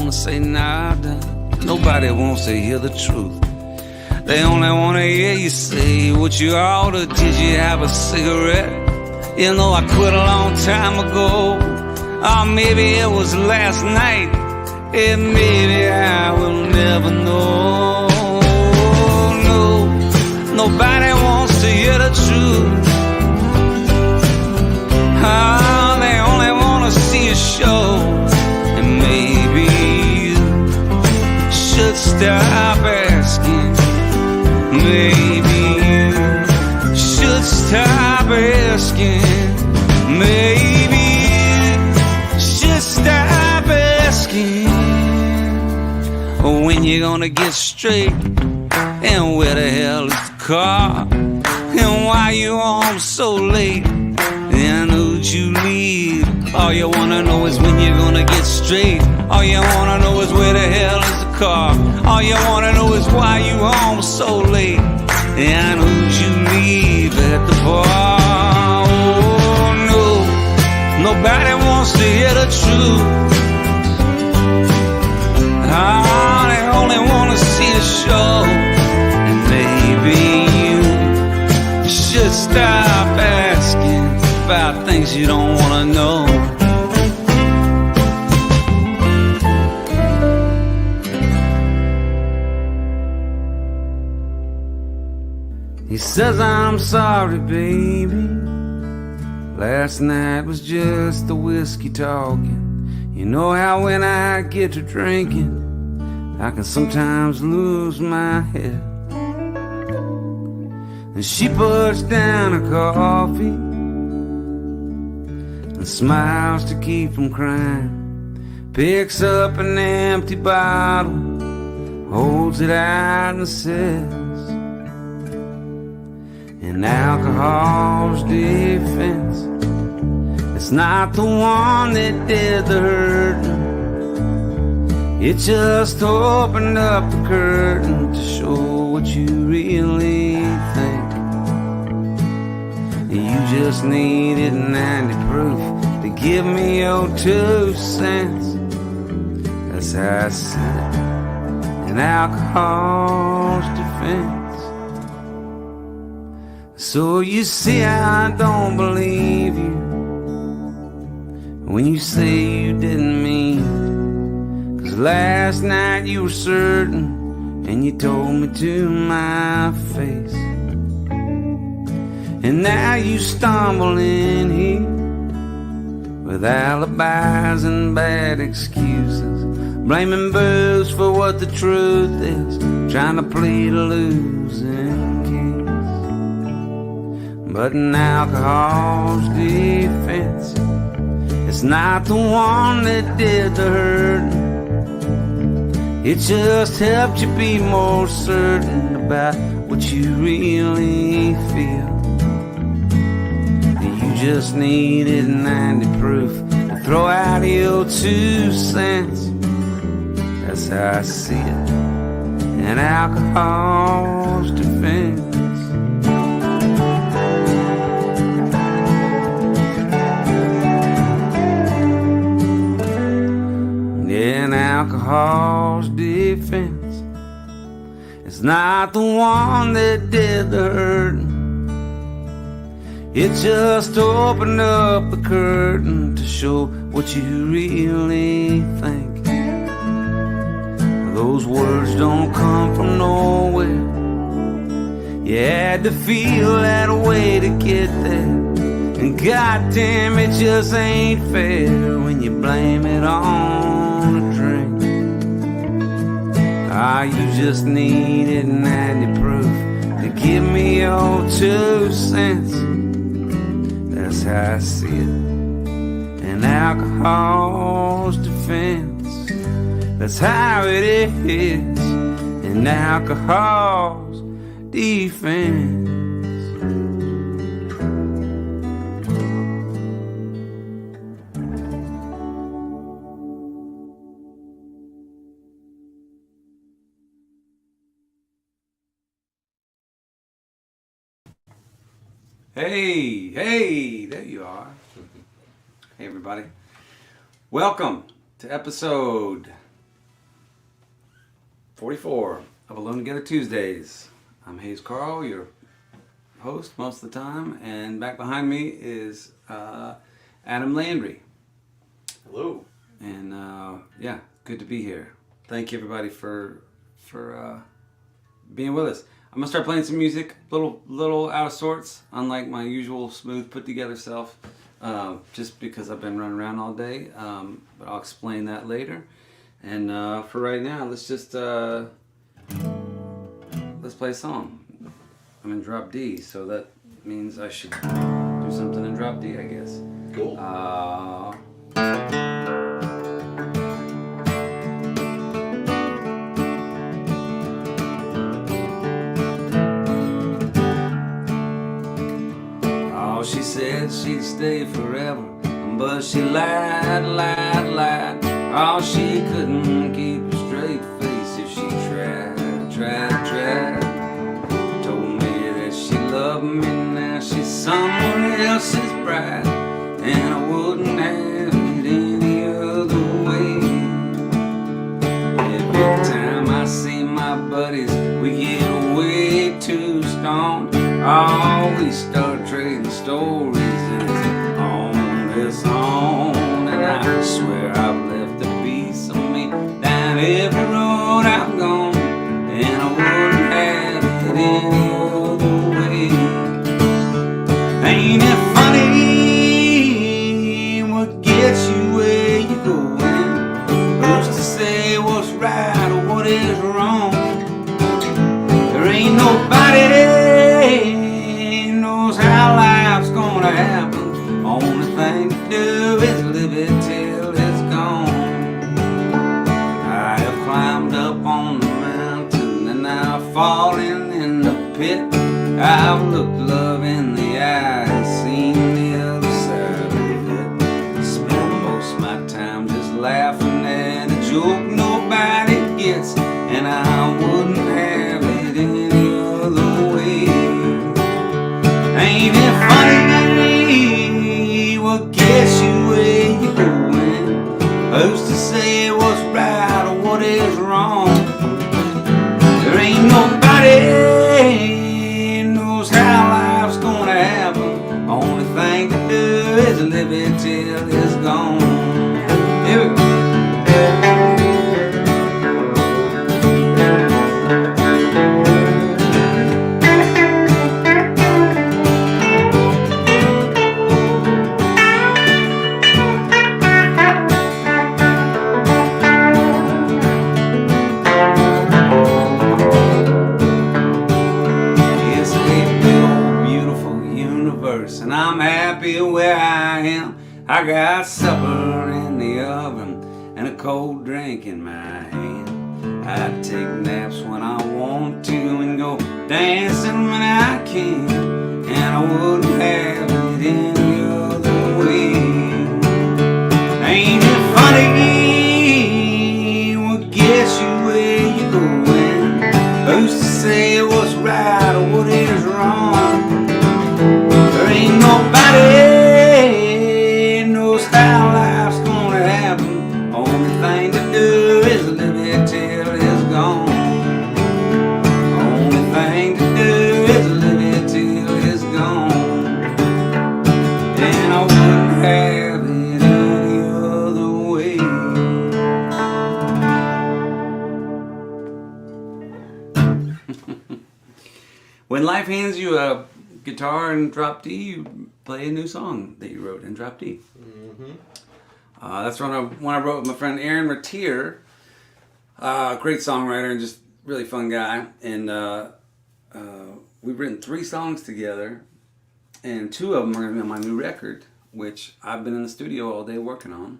wanna say nada. Nobody wants to hear the truth. They only wanna hear you say what you ordered. Did you have a cigarette? You know I quit a long time ago. Or maybe it was last night. And maybe I will never know. No, nobody wants to hear the truth. Oh, they only wanna see a show. And maybe you should stop asking. Maybe you should stop asking. Maybe you should stop asking. When you gonna get straight? And where the hell is the car? And why you home so late? And who'd you leave? All you wanna know is when you're gonna get straight. All you wanna know is where the hell is the car? All you wanna know is why you home so late. And who'd you leave at the bar? Oh no, nobody wants to hear the truth. Oh, they only wanna see a show. And maybe you should stop asking about things you don't wanna know. He says, I'm sorry, baby. Last night was just the whiskey talking. You know how when I get to drinking, I can sometimes lose my head. And she puts down her coffee and smiles to keep from crying. Picks up an empty bottle, holds it out and says, in alcohol's defense, it's not the one that did the hurting. It just opened up the curtain to show what you really think. You just needed 90 proof to give me your 2 cents. That's how I see it in alcohol's defense. So you see I don't believe you when you say you didn't mean it. 'Cause last night you were certain and you told me to my face. And now you stumble in here with alibis and bad excuses, blaming booze for what the truth is, trying to plead a losing case. But in alcohol's defense, it's not the one that did the hurting. It just helped you be more certain about what you really feel. You just needed 90 proof to throw out your 2 cents. That's how I see it in alcohol's defense. In alcohol's defense, it's not the one that did the hurting. It just opened up the curtain to show what you really think. Those words don't come from nowhere. You had to feel that way to get there. And goddamn, it just ain't fair when you blame it on a drink. Ah, you just needed 90 proof to give me your 2 cents. That's how I see it in alcohol's defense. That's how it is in alcohol's defense. Hey, there you are. Hey, everybody. Welcome to episode 44 of Alone Together Tuesdays. I'm Hayes Carll, your host most of the time, and back behind me is Adam Landry. Hello. And yeah, good to be here. Thank you everybody for being with us. I'm gonna start playing some music, little out of sorts, unlike my usual smooth put together self, just because I've been running around all day. But I'll explain that later. And for right now, let's just let's play a song. I'm in drop D, so that means I should do something in drop D, I guess. Cool. Oh, she said she'd stay forever, but she lied. Oh, she couldn't keep a straight face if she tried. Told me that she loved me, now she's someone else's bride, and I wouldn't have it any other way. Every time I see my buddies, we get way too stoned. Oh, we start trading stories, and it's on, and I swear I've left a piece of me down every road I've gone, and I wouldn't have it any other way. Ain't it funny what gets you where you're going? Who's to say what's right or what is wrong? There ain't nobody knows how life's gonna happen. Only thing to do is live it till it's gone. I have climbed up on the mountain and I've fallen in the pit. I've looked love in the eye, seen the other side of it. Spend most of my time just laughing at a joke nobody gets, and I wouldn't have it any other way. Ain't it funny what gets you where you're going? Who's to say what's right or what is wrong? There ain't nobody knows how life's gonna happen. Only thing to do is live it till it's gone. Here we go. And I'm happy where I am. I got supper in the oven and a cold drink in my hand. I take naps when I want to and go dancing when I can, and I wouldn't have it any other way. Ain't it funny what gets you where you're going? Who's to say what's right or what is wrong? There ain't nobody knows how life's gonna happen. Only thing to do is live it till it's gone. Only thing to do is live it till it's gone. And I wouldn't have it any other way. When life hands you a guitar in drop D, you play a new song that you wrote in drop D. Mm-hmm. That's one I wrote with my friend Aaron Ratier, great songwriter and just really fun guy. And we've written 3 songs together, and 2 of them are going to be on my new record, which I've been in the studio all day working on,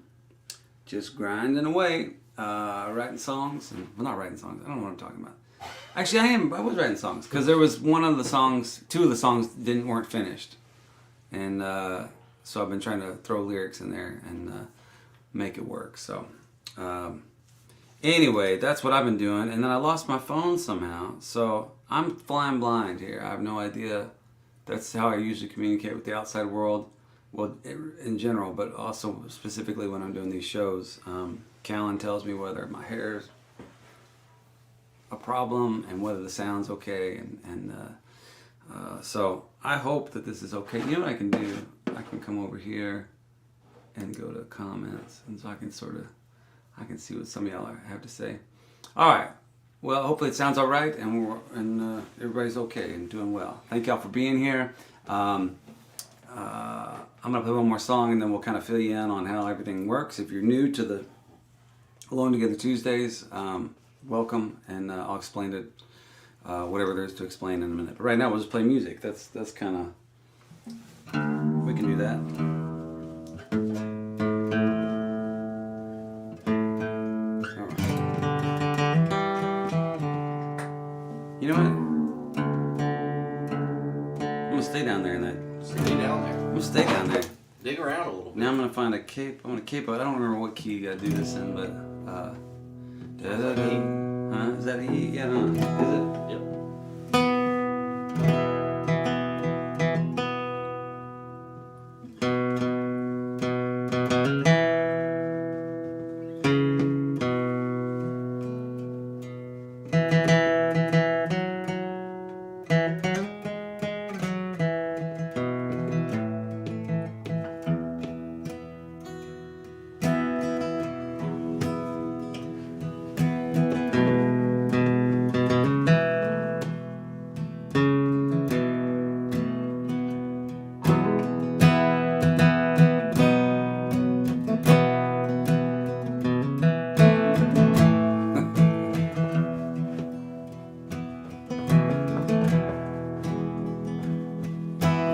just grinding away, writing songs. Well, not writing songs, I don't know what I'm talking about. Actually, I was writing songs, because there was 2 of the songs weren't finished, and so I've been trying to throw lyrics in there and make it work. So anyway, that's what I've been doing, and then I lost my phone somehow, so I'm flying blind here. I have no idea. That's how I usually communicate with the outside world, well, in general, but also specifically when I'm doing these shows. Callan tells me whether my hair's a problem and whether the sound's okay. So I hope that this is okay. You know what I can do? I can come over here and go to comments, and so I can see what some of y'all have to say. All right. Well, hopefully it sounds all right, and everybody's okay and doing well. Thank y'all for being here. I'm gonna play one more song, and then we'll kind of fill you in on how everything works. If you're new to the Alone Together Tuesdays, welcome, and I'll explain it, whatever there is to explain in a minute. But right now, we'll just play music. That's kind of, we can do that. All right. You know what? I'm gonna stay down there in that. Stay down there. I'm gonna stay down there. Dig around a little bit. Now I'm gonna find a cape. I'm gonna cape out. I don't remember what key you gotta do this in, but huh? Is that E? Yeah, no. Is it? Yep.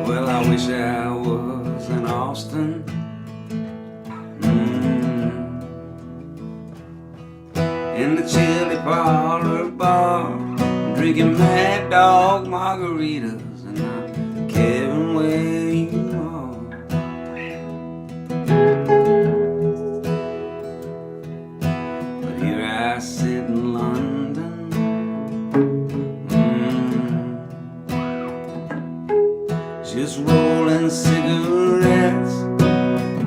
Well, I wish I was in Austin. In the chili parlor bar, drinking Mad Dog margaritas, and I'm Kevin where you are. But here I sit in London. Just rolling cigarettes,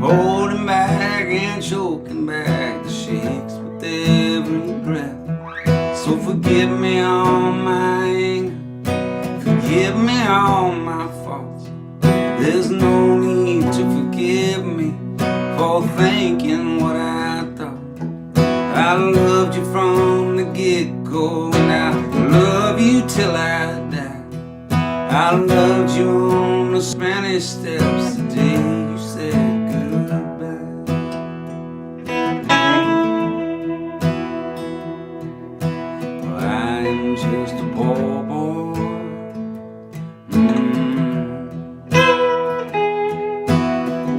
holding back and choking back the shakes with every breath. So forgive me all my anger, forgive me all my faults. There's no need to forgive me for thinking what I thought. I loved you from the get-go, and I love you till I die. I loved you on the Spanish Steps the day you said goodbye. Well, I am just a poor boy.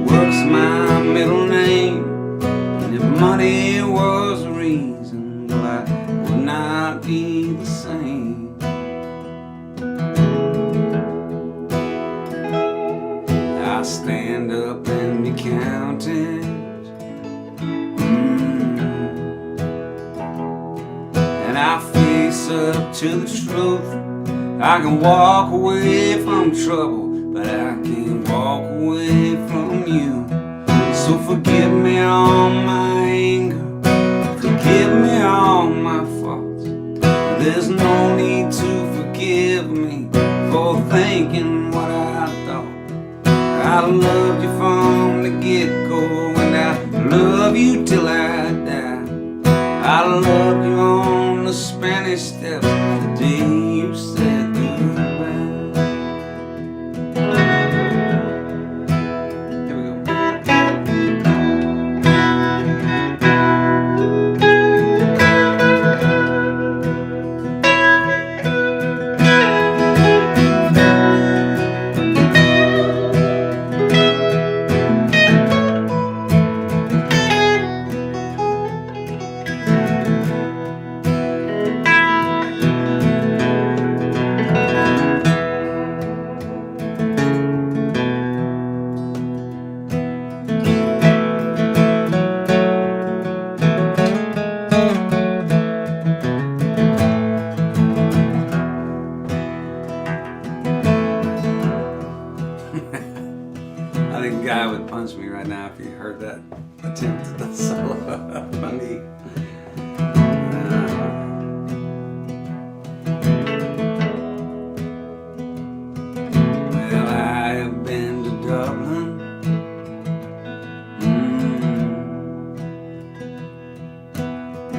Work's my middle name, and if money was the reason, well, I would not be the same. I stand up and be counted. And I face up to the truth. I can walk away from trouble, but I can't walk away from you. So forgive me all my anger, forgive me all my faults. There's no need to forgive me for thinking what I thought. I loved you from the get-go, and I love you till I die. I loved you on the Spanish Steps the day you said goodbye. Here we go.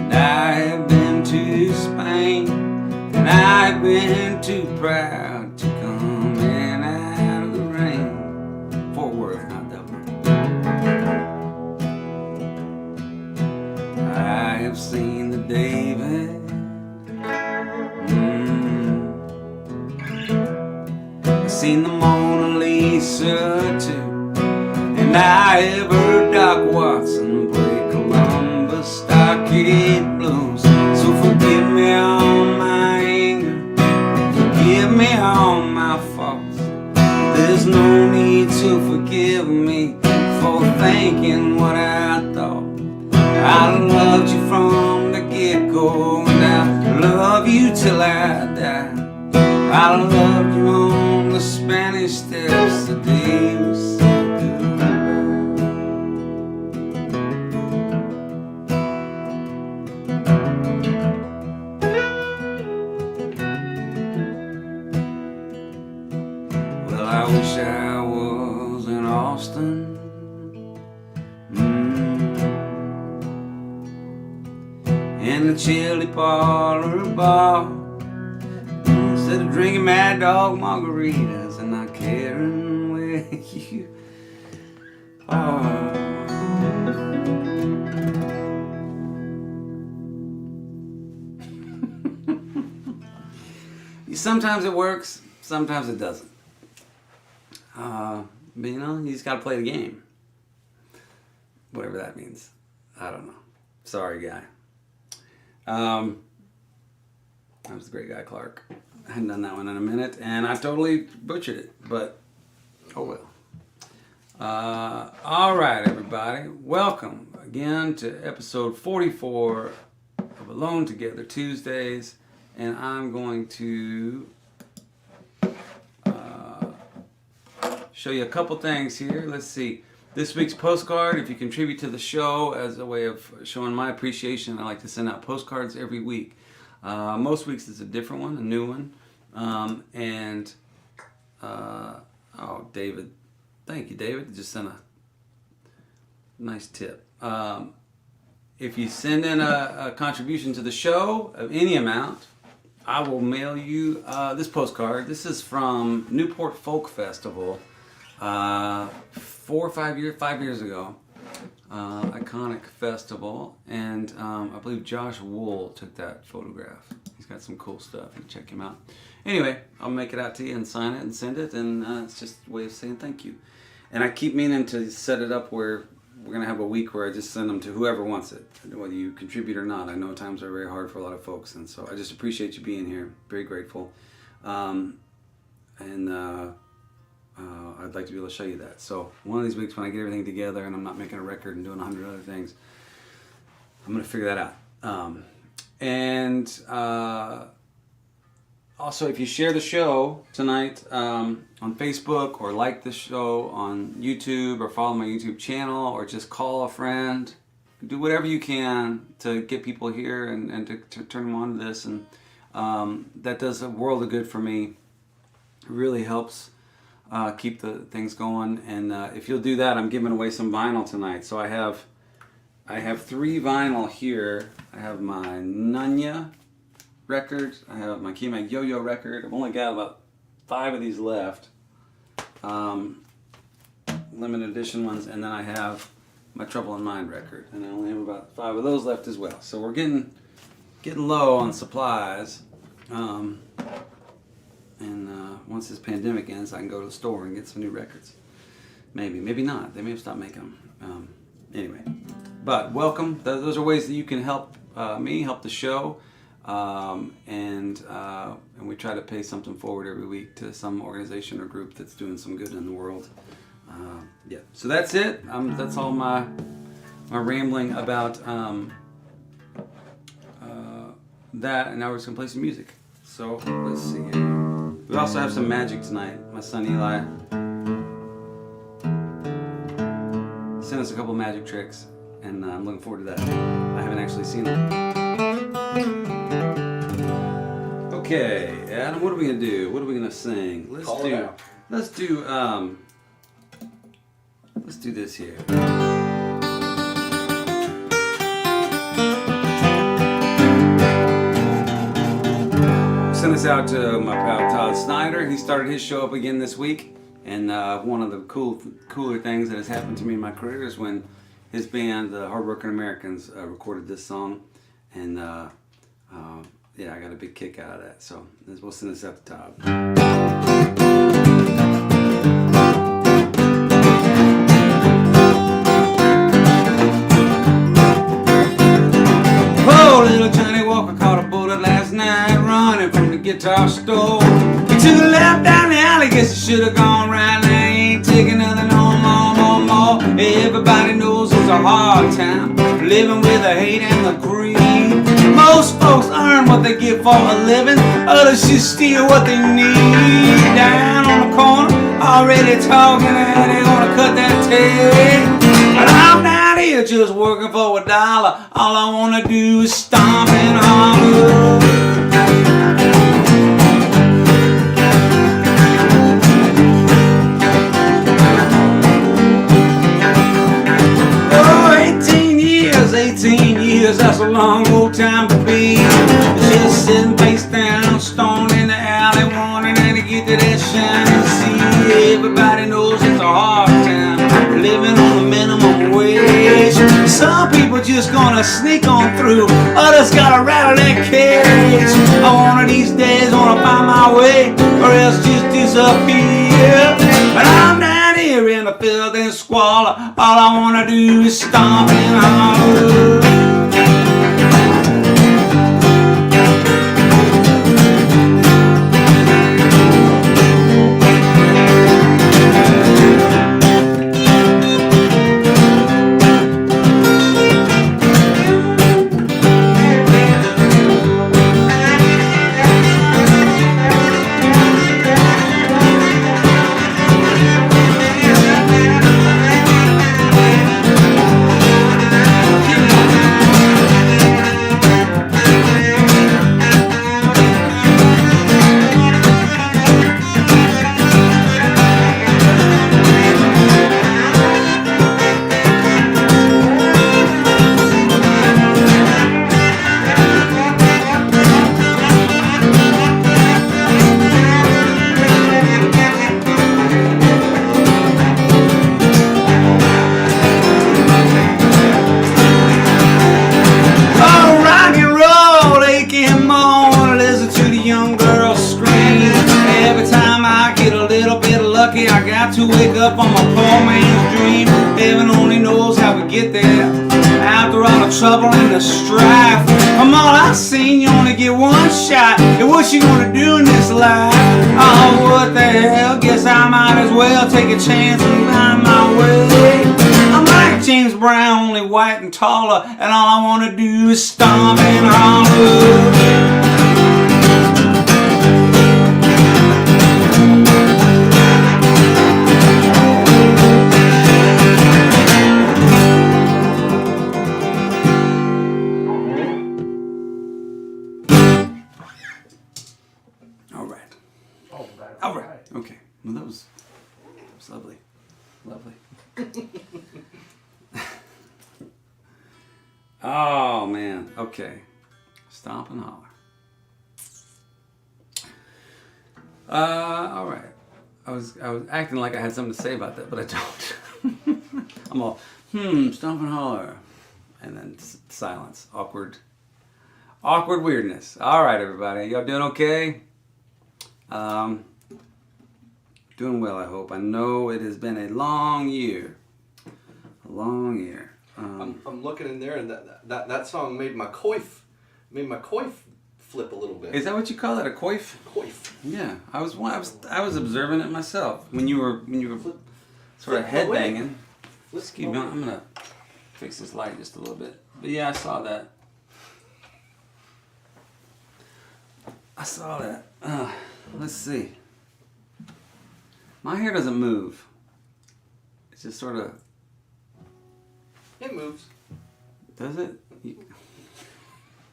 And I have been to Spain, and I've been too proud to come in out of the rain. Fort Worth, not Dublin. I have seen the David. I've seen the Mona Lisa too, and I have heard Doc Watson play Columbus Stockade Blues. So forgive me all my anger, forgive me all my faults. There's no need to forgive me for thinking what I thought. I loved you from the get-go, and I love you till I die. I loved you on the Spanish Steps the day we said goodbye. Well, I wish I was in Austin. In the chili parlor bar, instead of drinking Mad Dog margaritas and not caring where you are. Sometimes it works, sometimes it doesn't. But you know, you just gotta play the game. Whatever that means. I don't know. Sorry, guy. That was the great guy, Clark. I hadn't done that one in a minute, and I totally butchered it, but oh well. All right, everybody. Welcome again to episode 44 of Alone Together Tuesdays, and I'm going to show you a couple things here. Let's see. This week's postcard, if you contribute to the show as a way of showing my appreciation, I like to send out postcards every week. Most weeks it's a different one, a new one. Oh, David. Thank you, David. Just sent a nice tip. If you send in a contribution to the show of any amount, I will mail you this postcard. This is from Newport Folk Festival. 5 years ago, iconic festival, and I believe Josh Wool took that photograph. He's got some cool stuff. You can check him out. Anyway, I'll make it out to you and sign it and send it, and it's just a way of saying thank you. And I keep meaning to set it up where we're gonna have a week where I just send them to whoever wants it, whether you contribute or not. I know times are very hard for a lot of folks, and so I just appreciate you being here. Very grateful. I'd like to be able to show you that. So one of these weeks when I get everything together and I'm not making a record and doing 100 other things, I'm going to figure that out. Also, if you share the show tonight on Facebook, or like the show on YouTube, or follow my YouTube channel, or just call a friend, do whatever you can to get people here and to turn them on to this. And that does a world of good for me. It really helps keep the things going, and if you'll do that, I'm giving away some vinyl tonight. So I have 3 vinyl here. I have my Nunya record, I have my Key Mag Yo-Yo record. I've only got about 5 of these left, limited edition ones, and then I have my Trouble in Mind record, and I only have about 5 of those left as well. So we're getting low on supplies. Once this pandemic ends, I can go to the store and get some new records. Maybe not. They may have stopped making them. Anyway, but welcome. Those are ways that you can help me, help the show, and we try to pay something forward every week to some organization or group that's doing some good in the world. Yeah. So that's it. That's all my rambling about that, and now we're just gonna play some music. So let's see here. We also have some magic tonight. My son Eli sent us a couple magic tricks, and I'm looking forward to that. I haven't actually seen them. Okay, Adam, what are we gonna do? What are we gonna sing? Let's do this here. this out to my pal Todd Snyder. He started his show up again this week, and one of the cooler things that has happened to me in my career is when his band, the Hardworking Americans, recorded this song, and yeah, I got a big kick out of that. So we'll send this out to Todd. Oh, little Johnny Walker caught a bullet last night running from the guitar store. He took a left down the alley, guess he should have gone right. Now he ain't taking nothing no more. Everybody knows it's a hard time living with the hate and the greed. Most folks earn what they get for a living, others just steal what they need. Down on the corner, already talking how they gonna cut that tape. But I'm down here just working for $1. All I wanna do is stomp and holler. Oh, 18 years, that's a long old time to be just sitting face down, stoned in the alley, wanting to get to that shining sea. Everybody knows it's a hard time living on the minimum wage. Some people just gonna sneak on through, others gotta rattle that cage. One of these days wanna find my way, or else just disappear. But I'm down here in the filth and squalor, all I wanna do is stomp and holler. I got to wake up on my poor man's dream. Heaven only knows how we get there. After all the trouble and the strife, from all I've seen, you only get one shot. And what you gonna do in this life? Oh, what the hell? Guess I might as well take a chance and find my way. I'm like James Brown, only white and taller, and all I wanna do is stomp and holler. All right. Okay. Well, that was lovely. Lovely. Oh, man. Okay. Stomp and holler. All right. I was acting like I had something to say about that, but I don't. I'm all, stomp and holler. And then silence. Awkward weirdness. All right, everybody. Y'all doing okay? Doing well, I hope. I know it has been a long year. A long year. I'm looking in there, and that song made my coif flip a little bit. Is that what you call it? A coif? Coif. Yeah, I was observing it myself when you were sort of headbanging. Excuse me, I'm gonna fix this light just a little bit. But yeah, I saw that. Let's see. My hair doesn't move. It's just sort of... It moves. Does it?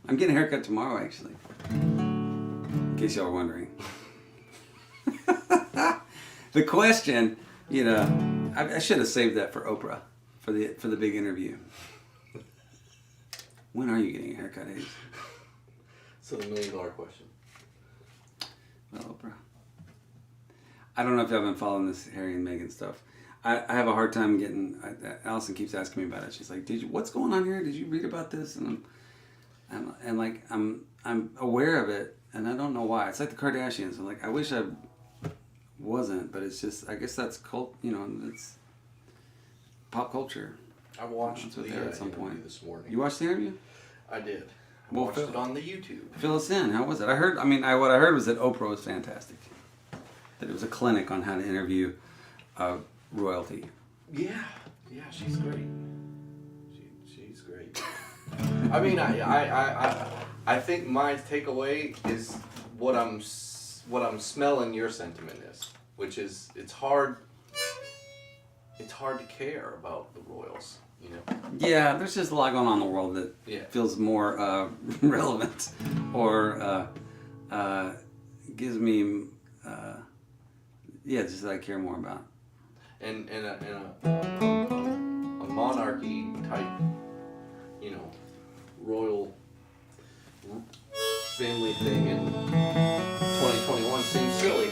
I'm getting a haircut tomorrow, actually. In case y'all are wondering. The question, I should have saved that for Oprah, for the big interview. When are you getting a haircut, Ace? So the $1 million question. Well, Oprah. I don't know if y'all been following this Harry and Meghan stuff. I have a hard time getting. Allison keeps asking me about it. She's like, what's going on here? Did you read about this?" And I'm aware of it, and I don't know why. It's like the Kardashians. I'm like, I wish I wasn't, but it's just, I guess that's it's pop culture. I watched the at some point this morning. You watched the interview? I did. I watched it on the YouTube. Fill us in. How was it? What I heard was that Oprah was fantastic. That it was a clinic on how to interview royalty. Yeah, she's great. She's great. I mean, I think my takeaway is what I'm smelling your sentiment is, which is it's hard to care about the royals, you know. Yeah, there's just a lot going on in the world that feels more relevant or gives me just that I care more about. And a monarchy type, you know, royal family thing in 2021 seems silly.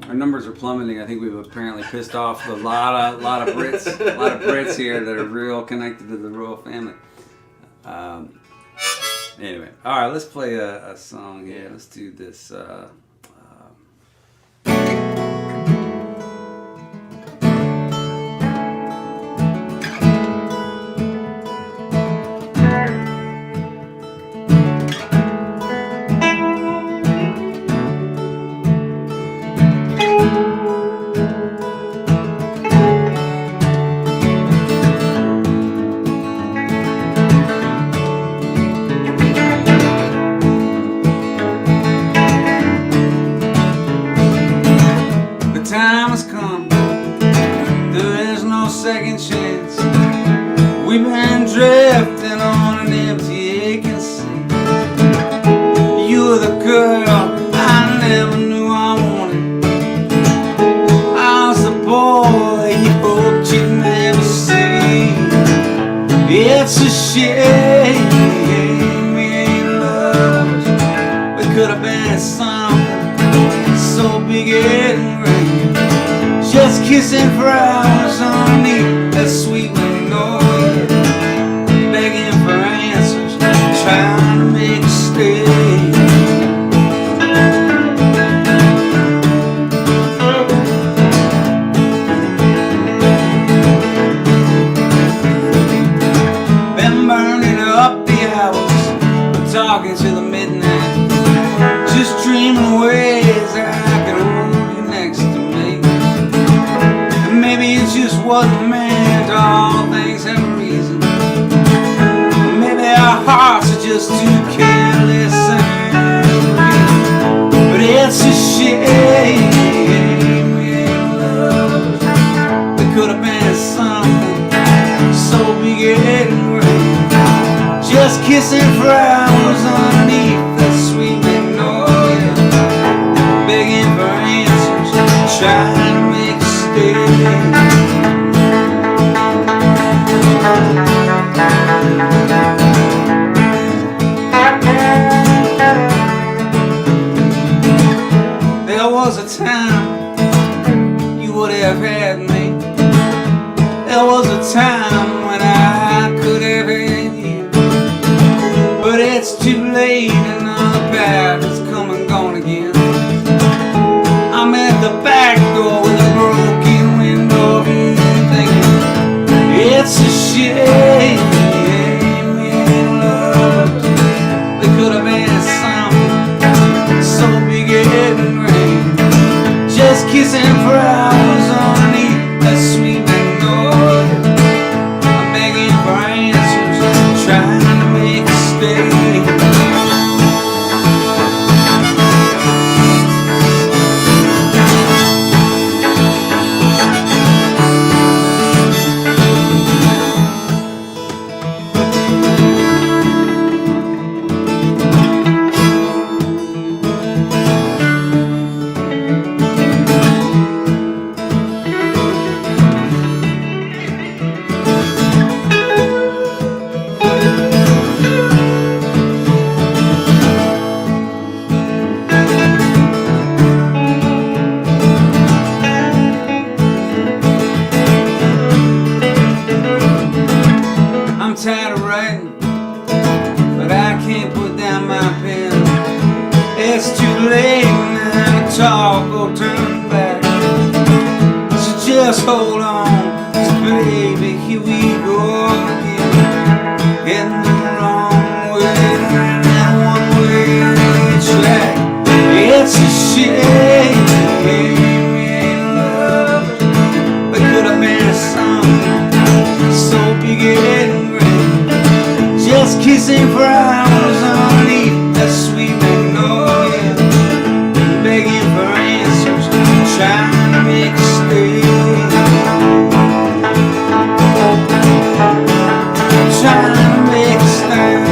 Our numbers are plummeting. I think we've apparently pissed off a lot of Brits here that are real connected to the royal family. Anyway, all right, let's play a song here. Let's do this. Second chance. We've been drifting on an empty aching sea. You were the girl I never knew I wanted. I was the boy you hoped you'd never see. It's a shame we ain't lovers. We could have been something so big and great. Just kissing for hours underneath that sweet magnolia, begging for answers, trying to make a stay. Been burning up the hours, talking to the midnight, just dreaming ways that I could hold you next to me. Maybe it just wasn't meant, all things have a reason. Maybe our hearts are just too careless and weak. But it's a shame we ain't lovers. We could have been something so big and great. Just kissing for hours underneath that sweet magnolia, begging for answers, trying to make a stay. There was a time you would have had me. There was a time when I could have had you. But it's too late, another path has come and gone again. I'm at the back door with a broken window view, thinking it's a shame we ain't loved. We could have been something so big and great. Just kissing for hours underneath that sweet magnolia. I'm begging for answers, trying to make a stay. can't put down my pen. It's too late now to talk or turn back. So just hold on, so baby, here we go again. Heading the wrong way, that one-way track. It's a shame we ain't lovers, but could have been something so big and great. Just kissing for hours underneath that sweet magnolia, begging for answers, trying to make a stay. Trying to make a stand.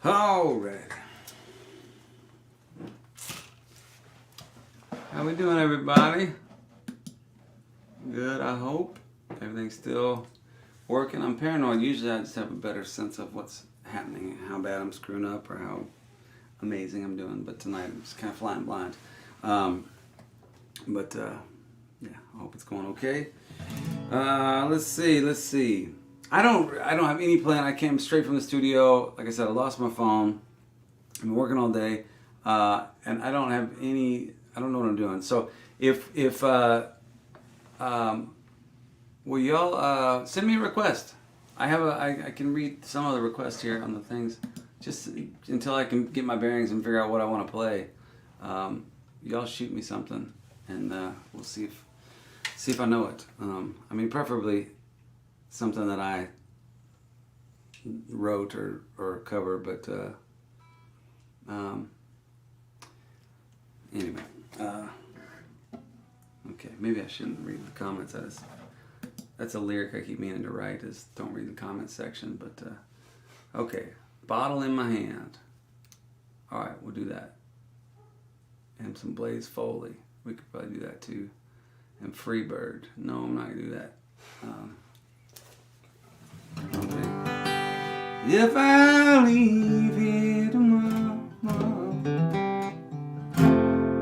Alright. How we doing, everybody? Good, I hope. Everything's still working. I'm paranoid. Usually I just have a better sense of what's happening, how bad I'm screwing up or how amazing I'm doing. But tonight I'm just kind of flying blind. Yeah, I hope it's going okay. Let's see. I don't have any plan. I came straight from the studio. Like I said, I lost my phone. I've been working all day, and I don't know what I'm doing. So will y'all send me a request? I can read some of the requests here on the things, just until I can get my bearings and figure out what I want to play. Y'all shoot me something, and we'll see if I know it. I mean, preferably something that I wrote or cover, but anyway, okay, maybe I shouldn't read the comments. That's a lyric I keep meaning to write, is don't read the comment section, but okay, bottle in my hand. All right, we'll do that. And some Blaze Foley, we could probably do that too. And Freebird, no, I'm not gonna do that. Okay. If I leave here tomorrow,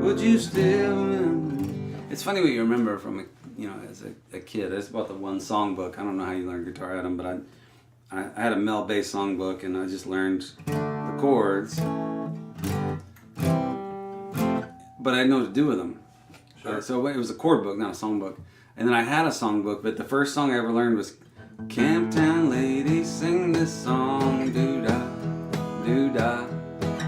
would you still remember me? It's funny what you remember from as a kid. That's about the one songbook. I don't know how you learned guitar, Adam, but I had a Mel Bay songbook, and I just learned the chords, but I didn't know what to do with them. Sure. So it was a chord book, not a songbook. And then I had a songbook, but the first song I ever learned was Camptown ladies sing this song, doo-dah, doo-dah.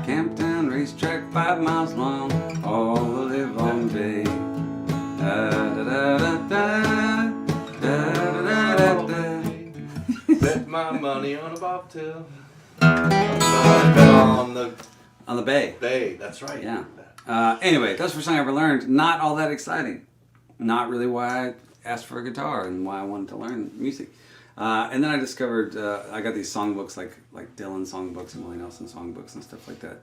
Camptown racetrack 5 miles long, all the live long day. Da-da-da-da-da, da-da-da-da-da. Bet my money on a bobtail. On the bay. Bay, that's right. Yeah. Anyway, that's the first song I ever learned. Not all that exciting. Not really why I asked for a guitar and why I wanted to learn music. And then I discovered I got these songbooks like Dylan songbooks and Willie Nelson songbooks and stuff like that.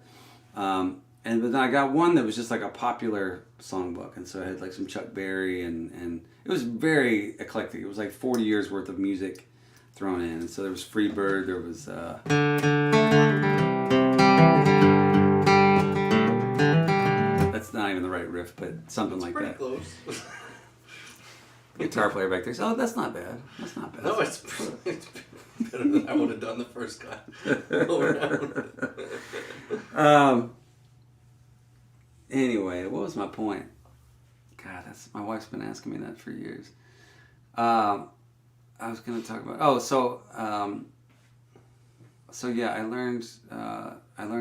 But then I got one that was just like a popular songbook, and so it had like some Chuck Berry and it was very eclectic. It was like 40 years worth of music thrown in. And so there was Freebird, there was that's not even the right riff, but something like that. Pretty close. Guitar player back there says, "Oh, that's not bad. That's not bad." No, it's better than I would have done the first guy. Anyway, what was my point? God, my wife's been asking me that for years. I was going to talk about. So yeah, I learned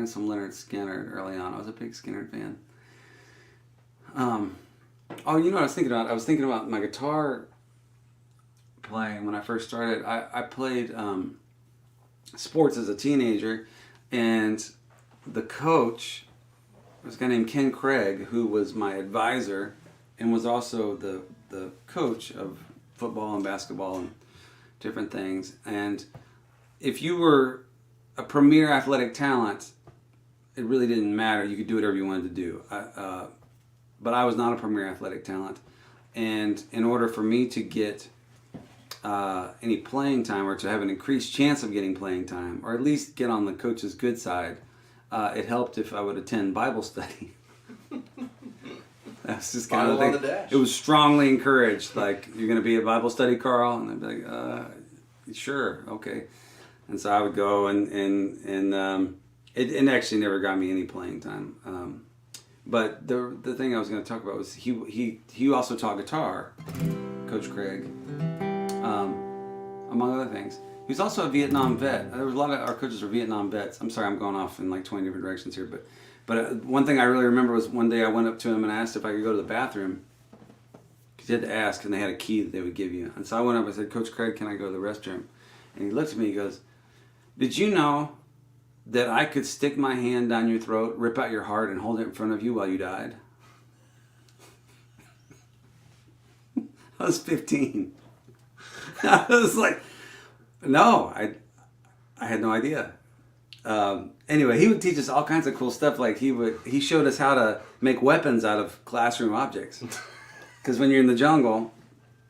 some Leonard Skinner early on. I was a big Skinner fan. Oh, you know what I was thinking about? I was thinking about my guitar playing when I first started. I played sports as a teenager, and the coach was a guy named Ken Craig, who was my advisor and was also the coach of football and basketball and different things. And if you were a premier athletic talent, it really didn't matter. You could do whatever you wanted to do. But I was not a premier athletic talent. And in order for me to get any playing time, or to have an increased chance of getting playing time, or at least get on the coach's good side, it helped if I would attend Bible study. That's just kind of the thing. It was strongly encouraged. Like, you're going to be at Bible study, Carl? And I'd be like, sure, okay. And so I would go, and it actually never got me any playing time. But the thing I was going to talk about was he also taught guitar, Coach Craig, among other things. He was also a Vietnam vet. There was a lot of our coaches were Vietnam vets. I'm sorry, I'm going off in like 20 different directions here, but one thing I really remember was one day I went up to him and asked if I could go to the bathroom, because you had to ask, and they had a key that they would give you. And so I went up and said, Coach Craig, can I go to the restroom? And he looked at me, he goes, did you know that I could stick my hand down your throat, rip out your heart, and hold it in front of you while you died? I was 15. I was like, no, I had no idea. Anyway, he would teach us all kinds of cool stuff. Like he showed us how to make weapons out of classroom objects. Because when you're in the jungle,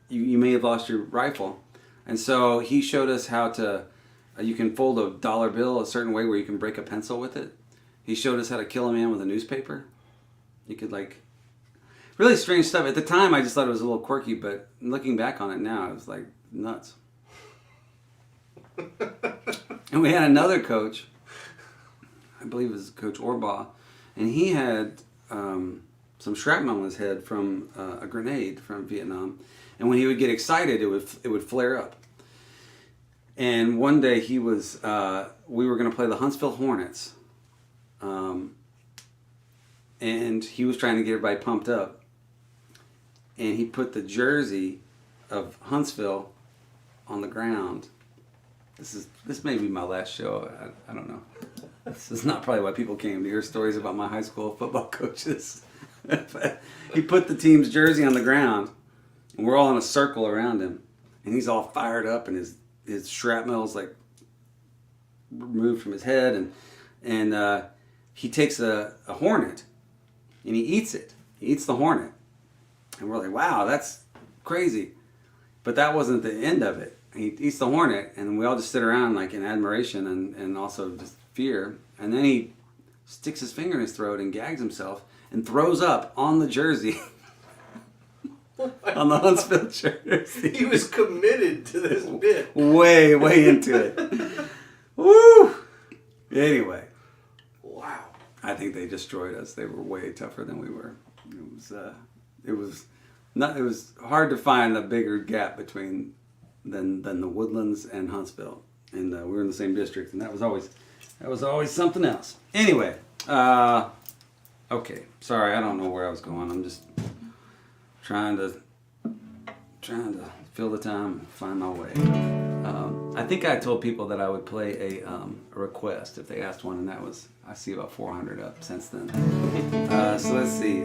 you may have lost your rifle. And so he showed us how to, you can fold a dollar bill a certain way where you can break a pencil with it. He showed us how to kill a man with a newspaper. You could really strange stuff. At the time, I just thought it was a little quirky, but looking back on it now, it was like nuts. And we had another coach, I believe it was Coach Orbaugh, and he had some shrapnel on his head from a grenade from Vietnam. And when he would get excited, it would flare up. And one day we were going to play the Huntsville Hornets, and he was trying to get everybody pumped up. And he put the jersey of Huntsville on the ground. This may be my last show. I don't know. This is not probably why people came to hear stories about my high school football coaches. But he put the team's jersey on the ground, and we're all in a circle around him, and he's all fired up, and his shrapnel's like removed from his head, and he takes a hornet, and he eats it. He eats the hornet, and we're like, wow, that's crazy. But that wasn't the end of it. He eats the hornet, and we all just sit around like in admiration and also just fear. And then he sticks his finger in his throat and gags himself and throws up on the jersey. On the Huntsville jersey. He was committed to this bit. Way into it. Woo! Anyway. Wow. I think they destroyed us. They were way tougher than we were. It was hard to find a bigger gap between than the Woodlands and Huntsville, and we were in the same district, and that was always something else. Anyway, okay, sorry, I don't know where I was going. I'm just trying to fill the time and find my way. I think I told people that I would play a request if they asked one, and that was, I see about 400 up since then. So let's see.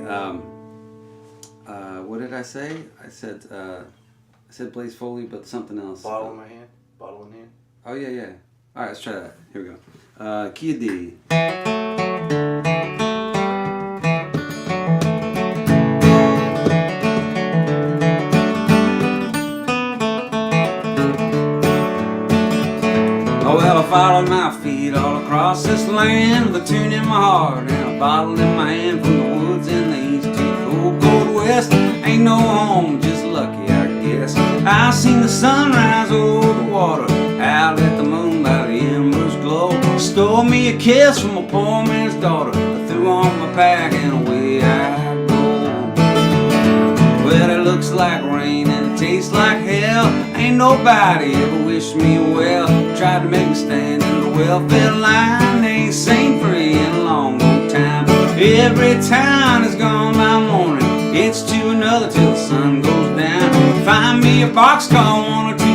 What did I say? I said Blaze Foley, but something else. Bottle in my hand. Bottle in hand. Oh yeah. All right, let's try that. Here we go. Key of D. Oh well, I followed my feet all across this land with a tune in my heart and a bottle in my hand, from the woods in the east to the cold west. Ain't no home, just lucky, I guess. I seen the sunrise over the water, out at the moon by the embers glow. Stole me a kiss from a poor man's daughter, I threw on my pack and away I go. Well, it looks like rain and it tastes like hell. Ain't nobody ever wished me well. Tried to make me stand in the welfare line. They ain't seen free in a long time. Every town is gone by morning, it's to another till the sun goes down. Find me a boxcar, 1 or 2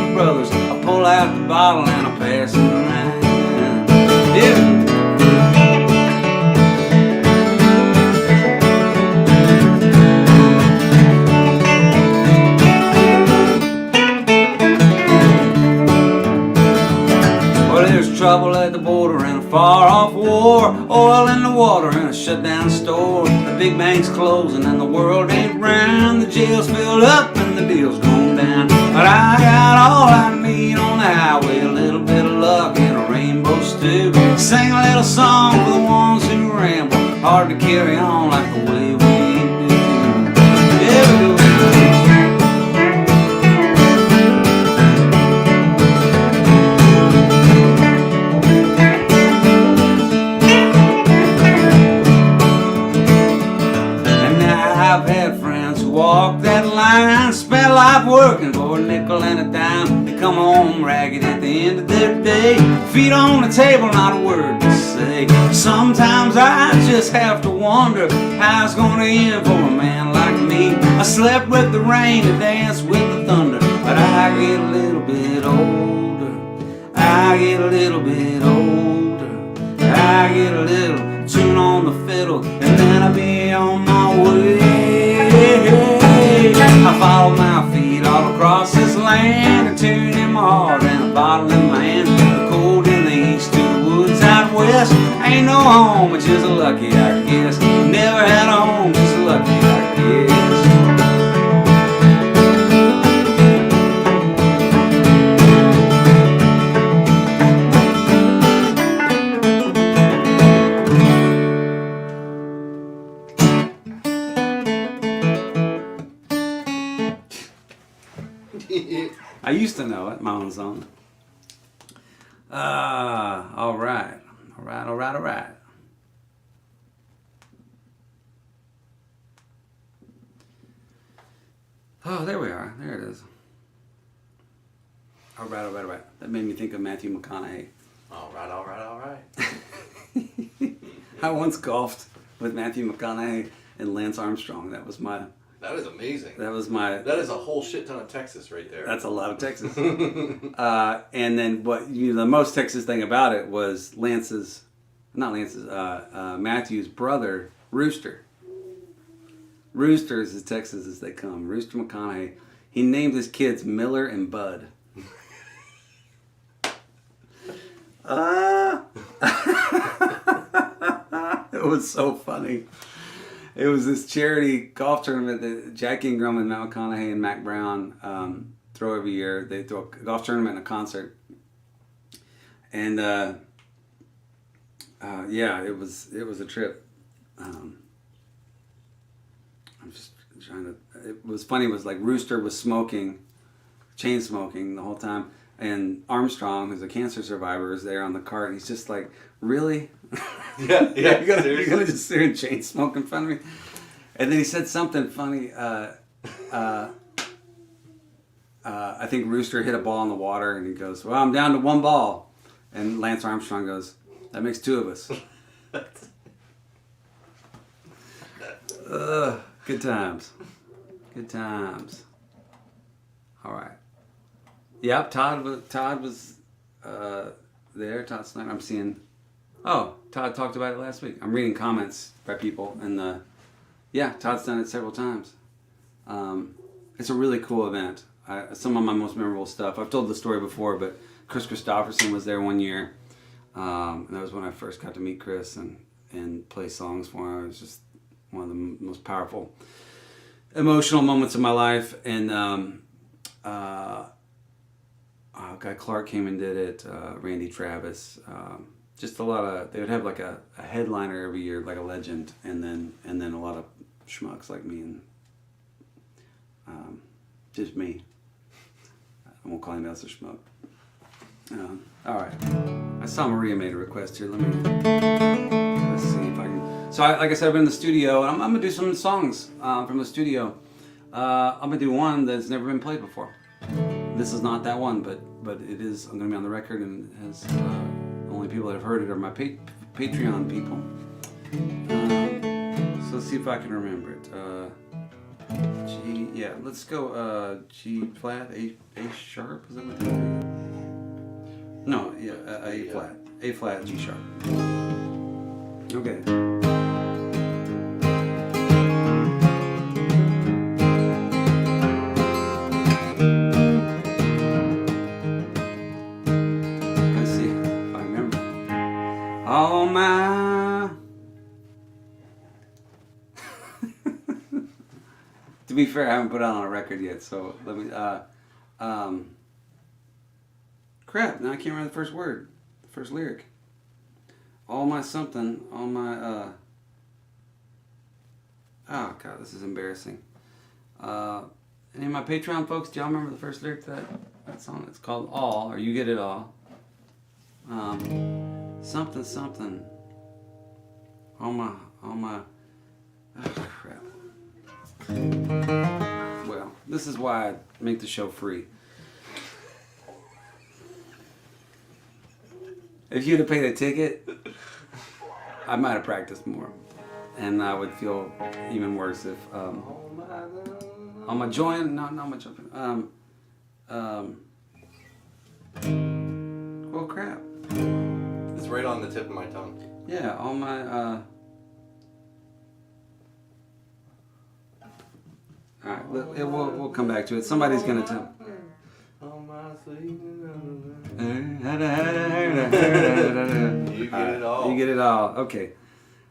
trouble at the border and a far-off war. Oil in the water and a shut-down store. The big bank's closing and the world ain't round. The jail's filled up and the deal's going down. But I got all I need on the highway, a little bit of luck and a rainbow stew. Sing a little song for the ones who ramble, hard to carry on like the way we do. Yeah, we do. I've had friends who walk that line, spent life working for a nickel and a dime. They come home ragged at the end of their day, feet on the table, not a word to say. Sometimes I just have to wonder how it's gonna end for a man like me. I slept with the rain and danced with the thunder, but I get a little bit older. I get a little bit older. I get a little tune on the fiddle, and then I'll be on my way. I follow my feet all across this land, a tune in my heart and a bottle in my hand. The cold in the east to the woods out west. Ain't no home, but just lucky, I guess. Never had a home, just lucky, I guess. I used to know it, my own song. All right. Oh, there we are. There it is. All right. That made me think of Matthew McConaughey. All right. I once golfed with Matthew McConaughey and Lance Armstrong. That is amazing. That is a whole shit ton of Texas right there. That's a lot of Texas. And then the most Texas thing about it was Matthew's brother, Rooster. Rooster is as Texas as they come. Rooster McConaughey. He named his kids Miller and Bud. It was so funny. It was this charity golf tournament that Jack Ingram and Matt McConaughey and Mac Brown throw every year. They throw a golf tournament and a concert. And it was a trip. I'm just trying to. It was funny. It was like Rooster was chain smoking the whole time, and Armstrong, who's a cancer survivor, is there on the cart. And he's just like, really? Yeah. You're gonna just sit here and chain smoke in front of me? And then he said something funny. I think Rooster hit a ball in the water, and he goes, "Well, I'm down to one ball." And Lance Armstrong goes, "That makes two of us." Good times. All right. Yep, Todd was there. Todd Snyder. I'm seeing. Oh, Todd talked about it last week. I'm reading comments by people, and Todd's done it several times. It's a really cool event. Some of my most memorable stuff. I've told the story before, but Chris Christopherson was there one year. And that was when I first got to meet Chris and play songs for him. It was just one of the most powerful, emotional moments of my life. And Guy Clark came and did it. Randy Travis. Just a lot of. They would have like a headliner every year, like a legend, and then a lot of schmucks like me and just me. I won't call anybody else a schmuck. All right. I saw Maria made a request here. Let's see if I can. So, like I said, I've been in the studio, and I'm gonna do some songs from the studio. I'm gonna do one that's never been played before. This is not that one, but it is. I'm gonna be on the record, and it has the only people that have heard it are my Patreon people. So let's see if I can remember it. G. Yeah, let's go. G flat, A sharp. Is that what it is? No, yeah, A flat, G sharp. Okay. Let's see if I remember. be fair, I haven't put it on a record yet, so let me. Crap! Now I can't remember the first word, the first lyric. All my something, all my. Oh God, this is embarrassing. Any of my Patreon folks, do y'all remember the first lyric to that song? It's called "All" or "You Get It All." Something, something. All my. Oh crap. Well, this is why I make the show free. If you'd have paid a ticket, I might have practiced more, and I would feel even worse if on my joint. Not much of well, crap. It's right on the tip of my tongue. Yeah, all my. All right, we'll come back to it. Somebody's gonna tell. You get it all. You get it all. Okay.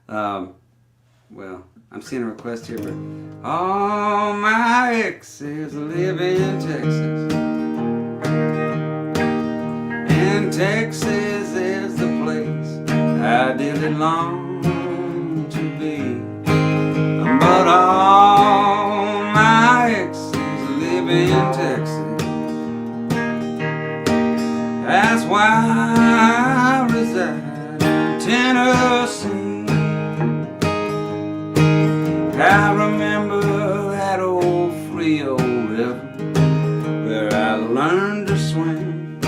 Well, I'm seeing a request here. All my exes live in Texas, and Texas is the place I didn't long to be. But all my exes live in Texas. That's why I reside in Tennessee. I remember that old Frio river where I learned to swim.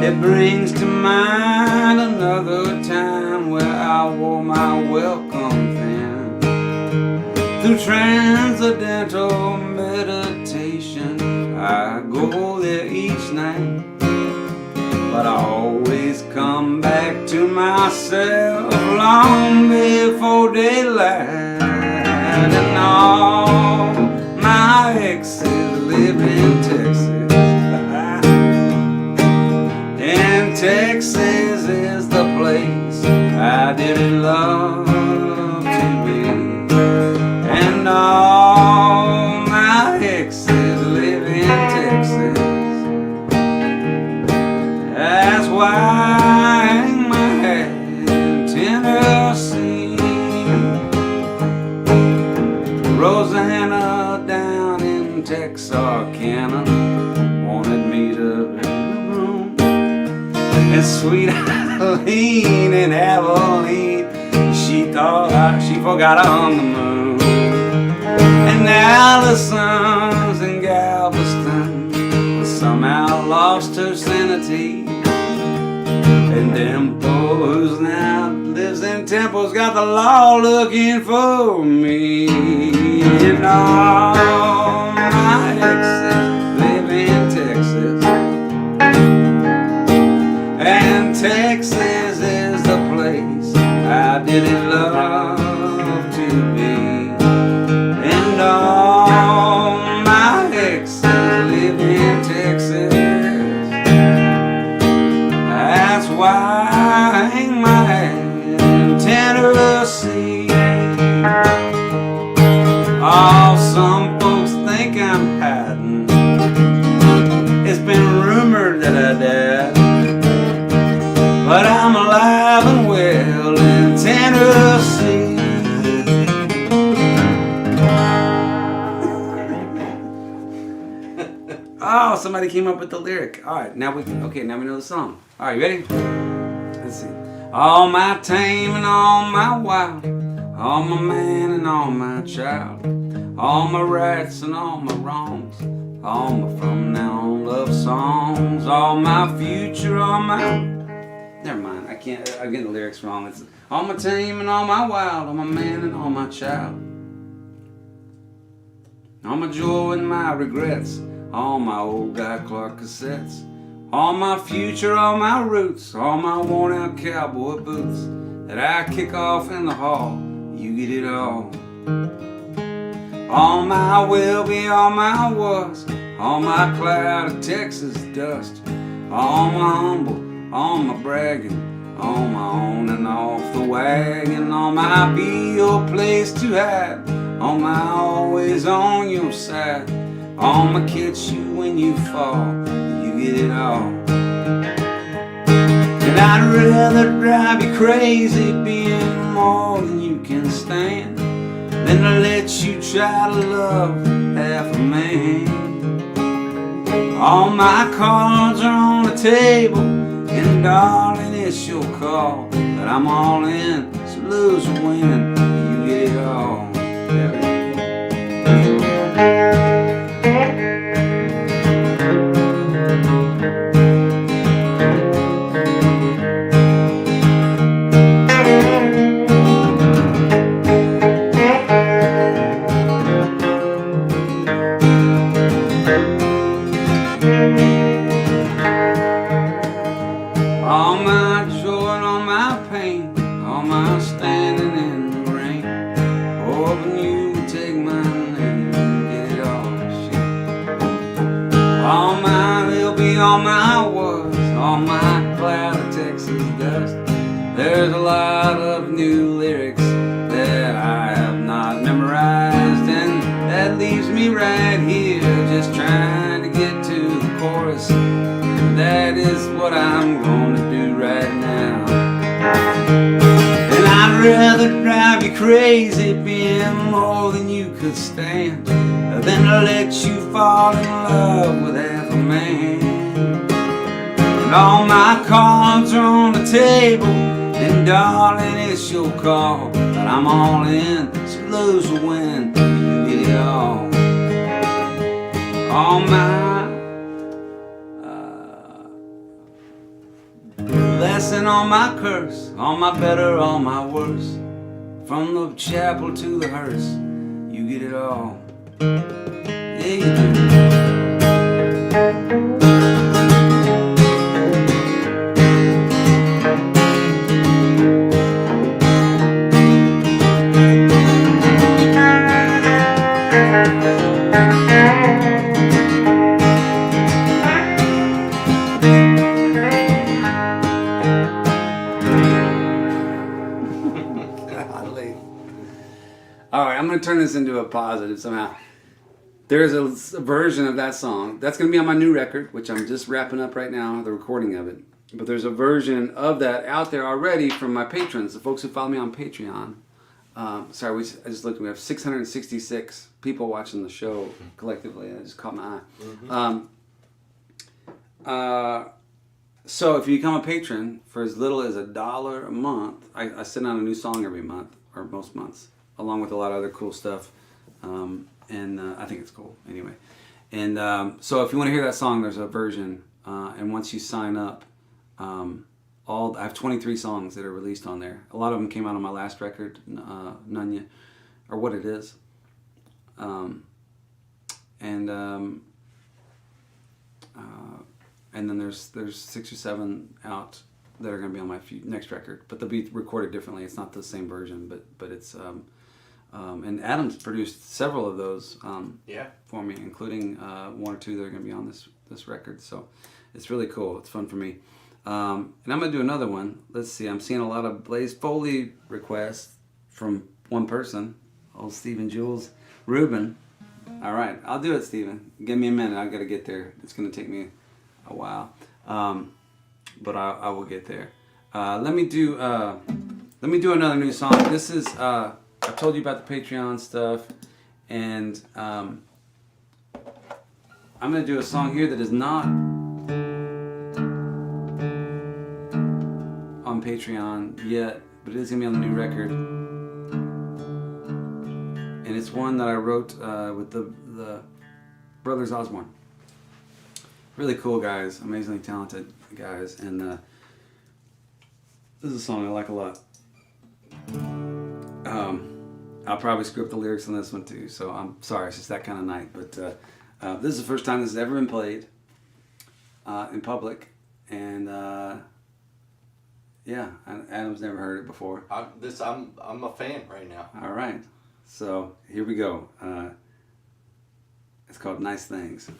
It brings to mind another time where I wore my welcome pin. Through transcendental meditation, I go there each night. But I always come back to myself long before daylight. And all my exes live in Texas. And Texas is the place I didn't love to be. And all my exes live in Texas. That's why I hang my hat in Tennessee. Rosanna down in Texarkana wanted me to bring the room. And sweet Eileen in Abilene, she thought she forgot on the moon. And Allison's in Galveston somehow lost her sanity. And Dimple, who's now lives in Temple's got the law looking for me. And all my exes live in Texas. And Texas is the place I didn't love to be. And all my exes live in Texas. That's why I hang my hat in Tennessee. Oh, some folks think I'm hiding. It's been rumored that I died, but I'm alive and well in Tennessee. Oh, somebody came up with the lyric. All right, now we know the song. All right, you ready? Let's see. All my tame and all my wild, all my man and all my child, all my rights and all my wrongs, all my from now on love songs, all my future, all my... Never mind, I'm getting the lyrics wrong. It's all my tame and all my wild, all my man and all my child, all my joy and my regrets, all my old Guy Clark cassettes, all my future, all my roots, all my worn out cowboy boots that I kick off in the hall. You get it all. All my will be, all my was, all my cloud of Texas dust, all my humble, all my bragging, all my on and off the wagon, all my be your place to hide, On my always on your side. I'ma catch you when you fall. You get it all. And I'd rather drive you crazy being more than you can stand than to let you try to love half a man. All my cards are on the table, and darling, it's your call. But I'm all in, so lose or win, you get it all. All my joy and all my pain, all my standing in the rain, hoping you would take my name and get it all. Shit. All my, they'll be all my words, all my cloud of Texas dust. There's a lot of new lyrics that I have not memorized, and that leaves me right here just trying to get to the chorus. That is what I'm gonna do right now. And I'd rather drive you crazy being more than you could stand than to let you fall in love with half a man. And all my cards are on the table, and darling, it's your call. But I'm all in, so lose or win, you get it all. All my blessing, all my curse, all my better, all my worse. From the chapel to the hearse, you get it all. Yeah, you do. Alright, I'm going to turn this into a positive somehow. There's a version of that song that's going to be on my new record, which I'm just wrapping up right now, the recording of it. But there's a version of that out there already from my patrons, the folks who follow me on Patreon. I just looked, we have 666 people watching the show collectively. I just caught my eye. So if you become a patron for as little as $1 a month, I send out a new song every month, or most months, along with a lot of other cool stuff. And I think it's cool anyway. And so if you want to hear that song, there's a version. And once you sign up, I have 23 songs that are released on there. A lot of them came out on my last record, Nunya, or What It Is. And then there's 6 or 7 out that are going to be on my next record, but they'll be recorded differently. It's not the same version, but it's and Adam's produced several of those for me, including 1 or 2 that are going to be on this record. So it's really cool. It's fun for me. And I'm going to do another one. Let's see. I'm seeing a lot of Blaze Foley requests from one person, old Stephen Jules Rubin. All right, I'll do it, Stephen. Give me a minute. I've got to get there. It's going to take me a while, but I will get there. Let me do another new song. This is I told you about the Patreon stuff, and I'm gonna do a song here that is not on Patreon yet, but it is gonna be on the new record, and it's one that I wrote with the Brothers Osborne. Really cool guys, amazingly talented guys, and this is a song I like a lot. I'll probably screw up the lyrics on this one too, so I'm sorry, it's just that kind of night. But this is the first time this has ever been played in public, and yeah, Adam's never heard it before. I'm a fan right now. All right, so here we go. It's called Nice Things.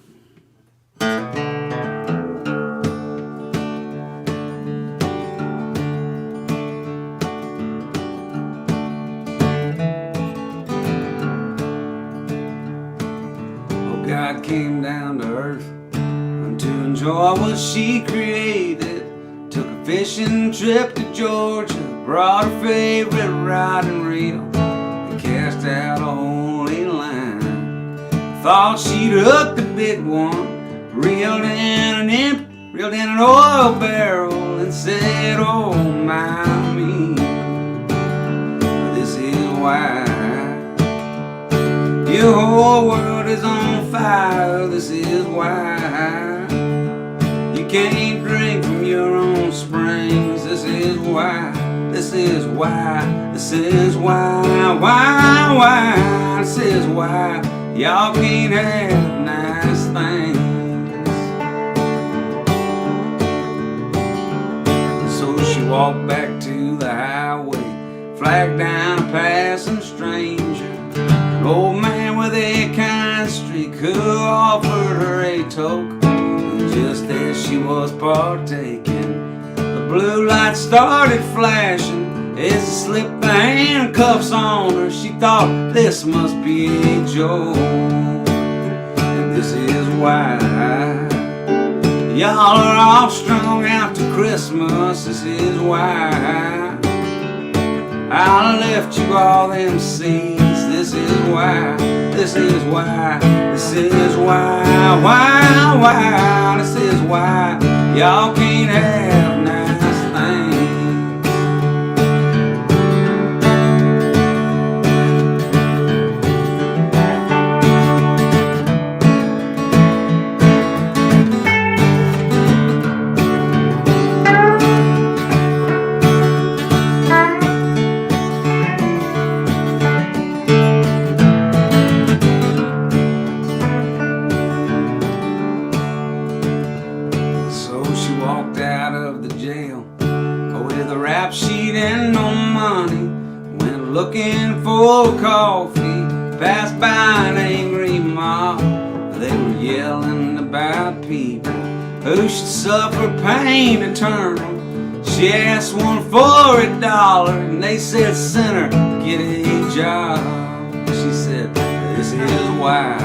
enjoy what she created. Took a fishing trip to Georgia, brought her favorite riding reel, and cast out a only line. Thought she'd hooked a big one, reeled in an oil barrel, and said, "Oh my me, this is why your whole world is on fire. This is why you can't drink from your own springs. This is why, this is why, this is why, this is why y'all can't have nice things." So she walked back to the highway, flagged down a passing stranger. An old man with a kind streak who offered her a toke. And just as she was partaking, the blue light started flashing. As he slipped the handcuffs on her, she thought, this must be a joke. And this is why y'all are all strung out to Christmas. This is why I left you all them seeds. This is why, this is why, this is why, this is why y'all can't have nice things. Looking for coffee, passed by an angry mob. They were yelling about people who should suffer pain eternal. She asked one for $1, and they said, "Sinner, get a job." She said, "This is why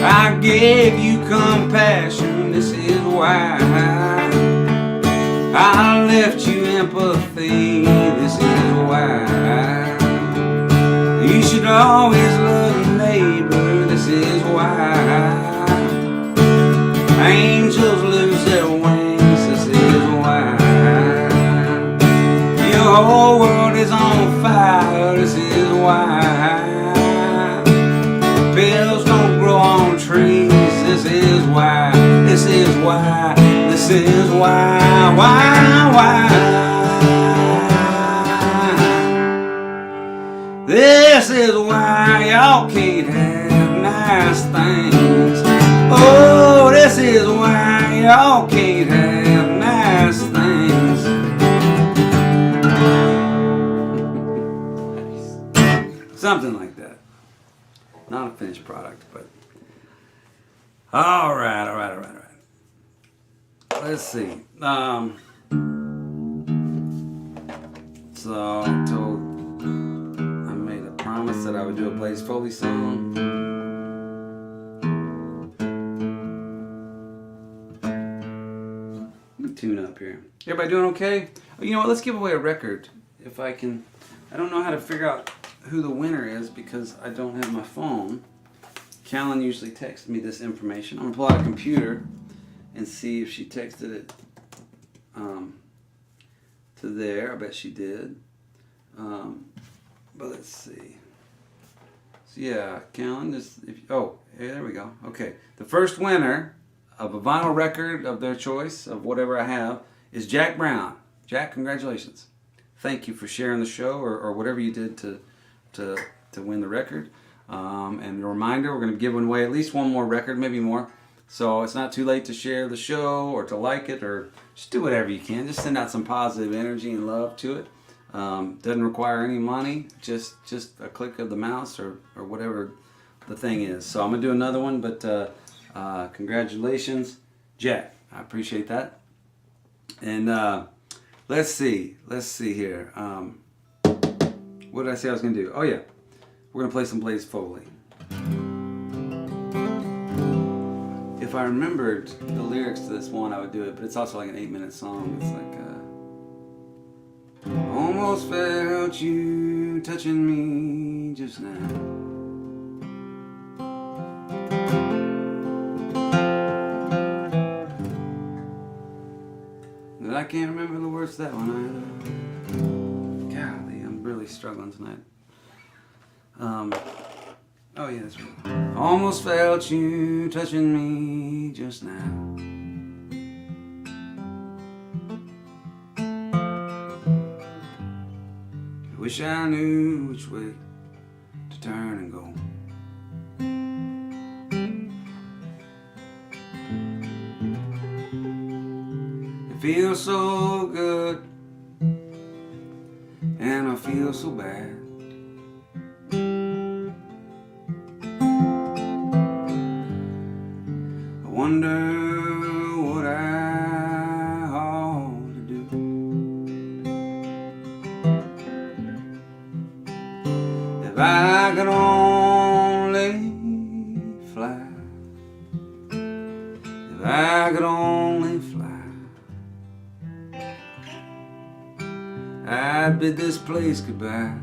I gave you compassion. This is why I left you empathy. This is why you should always love your neighbor. This is why angels lose their wings. This is why your whole world is on fire. This is why pills don't grow on trees. This is why, this is why, this is why. This is why y'all can't have nice things. Oh, this is why y'all can't have nice things. Something like that. Not a finished product, but all right. Let's see. So I made a promise that I would do a Blaze Foley song. Let me tune up here. Everybody doing okay? Oh, you know what? Let's give away a record if I can. I don't know how to figure out who the winner is because I don't have my phone. Callan usually texts me this information. I'm gonna pull out a computer and see if she texted it to there. I bet she did. But let's see. So yeah, Callan, oh, yeah, there we go. Okay, the first winner of a vinyl record of their choice, of whatever I have, is Jack Brown. Jack, congratulations. Thank you for sharing the show or whatever you did to win the record. And a reminder, we're going to be giving away at least one more record, maybe more. So it's not too late to share the show or to like it or just do whatever you can. Just send out some positive energy and love to it. Doesn't require any money, just a click of the mouse or whatever the thing is. So I'm going to do another one, but congratulations, Jack. I appreciate that. And let's see here. What did I say I was going to do? Oh yeah, we're going to play some Blaze Foley. If if I remembered the lyrics to this one, I would do it, but it's also like an 8-minute song. It's like, almost felt you touching me just now. But I can't remember the words to that one either. Golly, I'm really struggling tonight. Oh yeah, that's right. Almost felt you touching me just now. I wish I knew which way to turn and go. It feels so good, and I feel so bad. I wonder what I ought to do. If I could only fly, if I could only fly, I'd bid this place goodbye,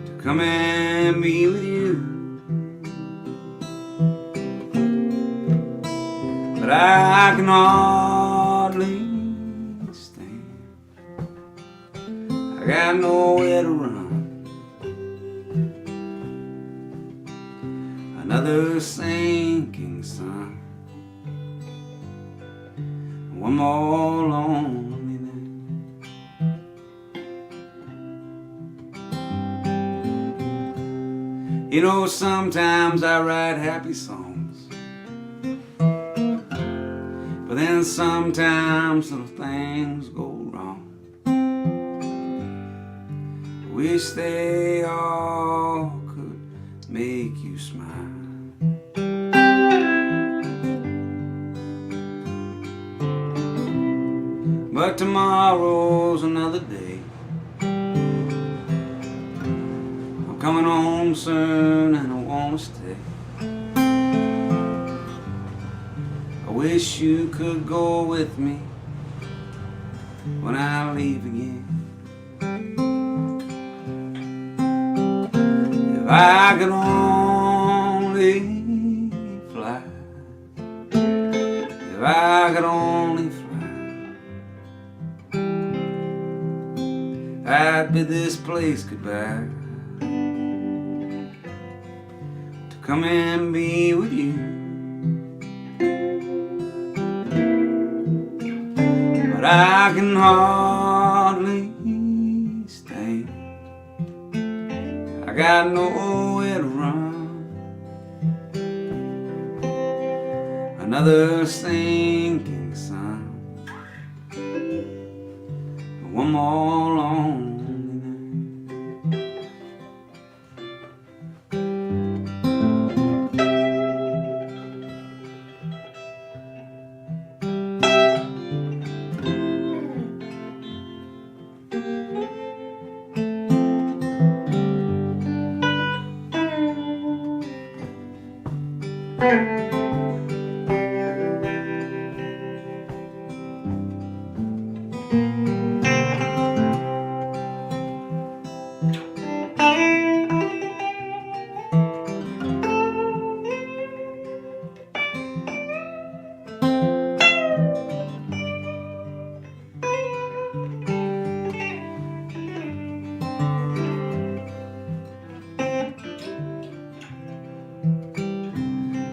to come and be with you. But I can hardly stand, I got nowhere to run. Another sinking sun, one more lonely night. You know, sometimes I write happy songs, but then sometimes little things go wrong. I wish they all could make you smile. But tomorrow's another day. I'm coming home soon and I wanna stay. I wish you could go with me when I leave again. If I could only fly, if I could only fly, I'd bid this place goodbye, to come and be with you. But I can hardly stand, I got nowhere to run. Another sinking sun, one more lonely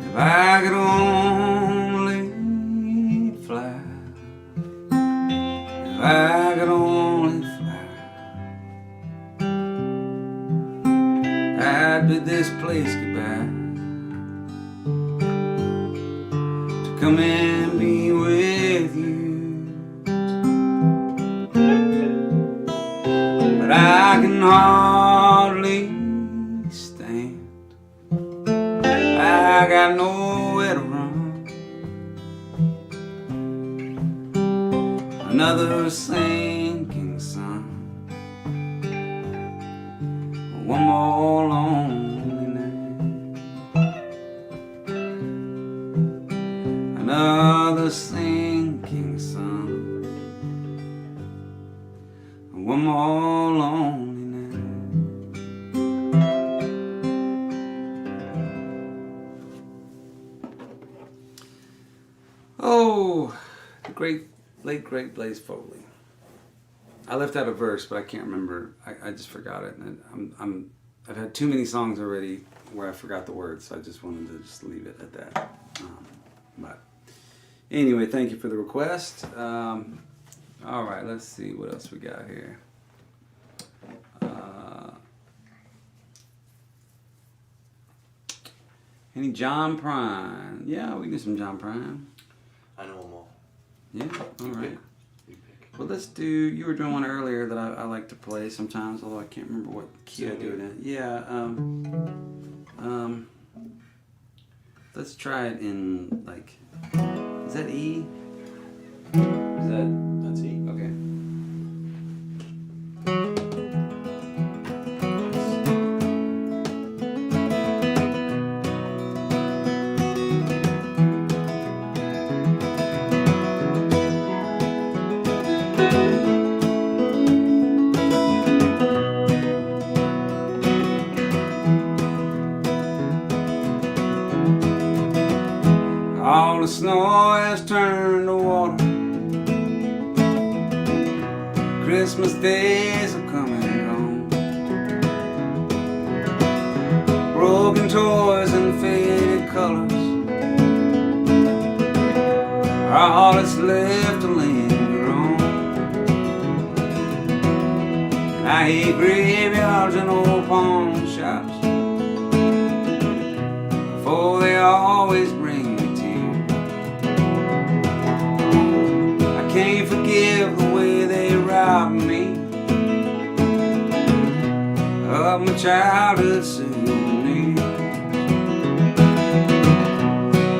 If I could only fly, if I could only fly, I'd bid this place goodbye, to come and be with you. But I can hardly stand, I got nowhere to run. Another sinking sun, one more lonely night. a sinking sun. One more lonely night. Oh, the late great Blaze Foley. I left out a verse, but I can't remember. I just forgot it. And I've had too many songs already where I forgot the words, so I just wanted to just leave it at that. But anyway, thank you for the request. All right, let's see what else we got here. Any John Prine? Yeah, we can do some John Prine. I know them all. Yeah, all right. You pick. Well, let's do. You were doing one earlier that I like to play sometimes, although I can't remember what key I do it in. Yeah. Let's try it in like. Is that E? That's E. Okay. All the snow has turned to water. Christmas days are coming and gone. Broken toys and faded colors are all that's left to linger on. And I hate graveyards and old pawn shops, for they always bring me tears. I can't forgive the way they robbed me of my childhood souvenirs.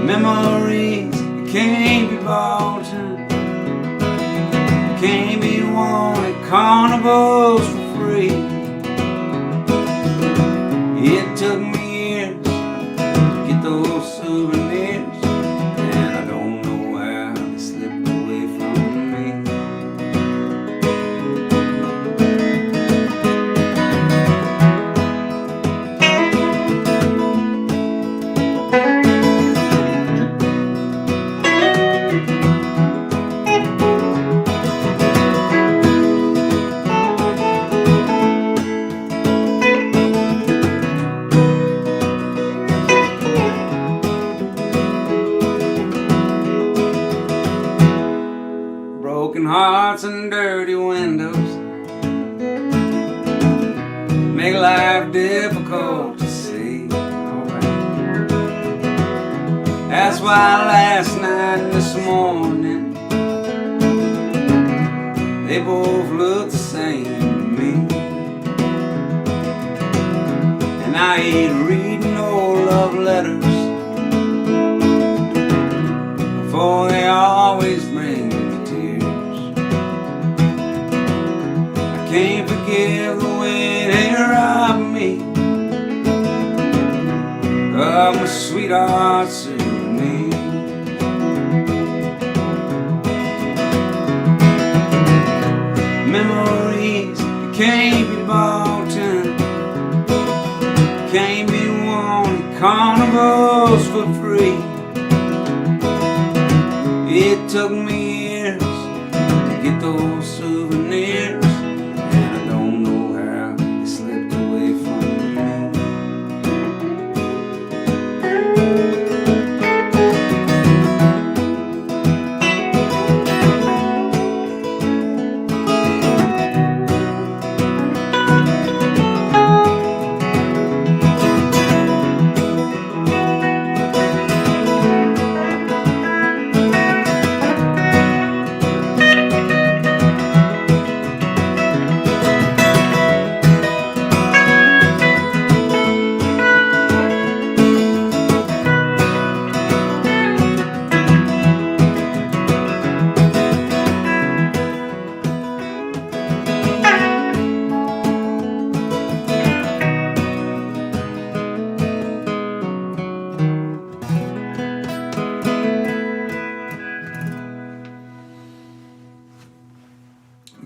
Memories that can't be bought and can't be won at carnivals for free. It took me years to get those souvenirs, and I don't know how they slipped away from me. Broken hearts and dirty windows make life difficult to see. That's why last night and this morning they both look the same to me. And I ain't reading no love letters, for they always bring me tears. I can't forgive the way they robbed me of my sweetheart souvenirs. Memories that can't be bought and can't be won at carnivals for free. It took me years to get those souvenirs, and I don't know how they slipped away from me.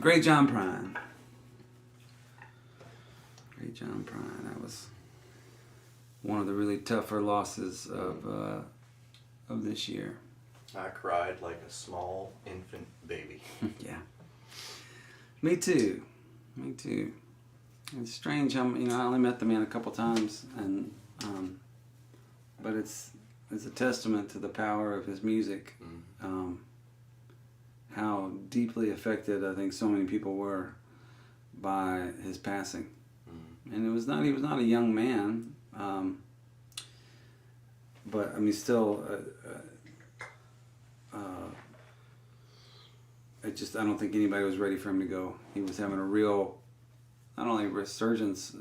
great John Prine. Great John Prine. That was one of the really tougher losses of this year. I cried like a small infant baby. Yeah. Me too. It's strange. I only met the man a couple times, and but it's a testament to the power of his music. How deeply affected I think so many people were by his passing. And he was not a young man, but I mean still I don't think anybody was ready for him to go. He was having a real, not only resurgence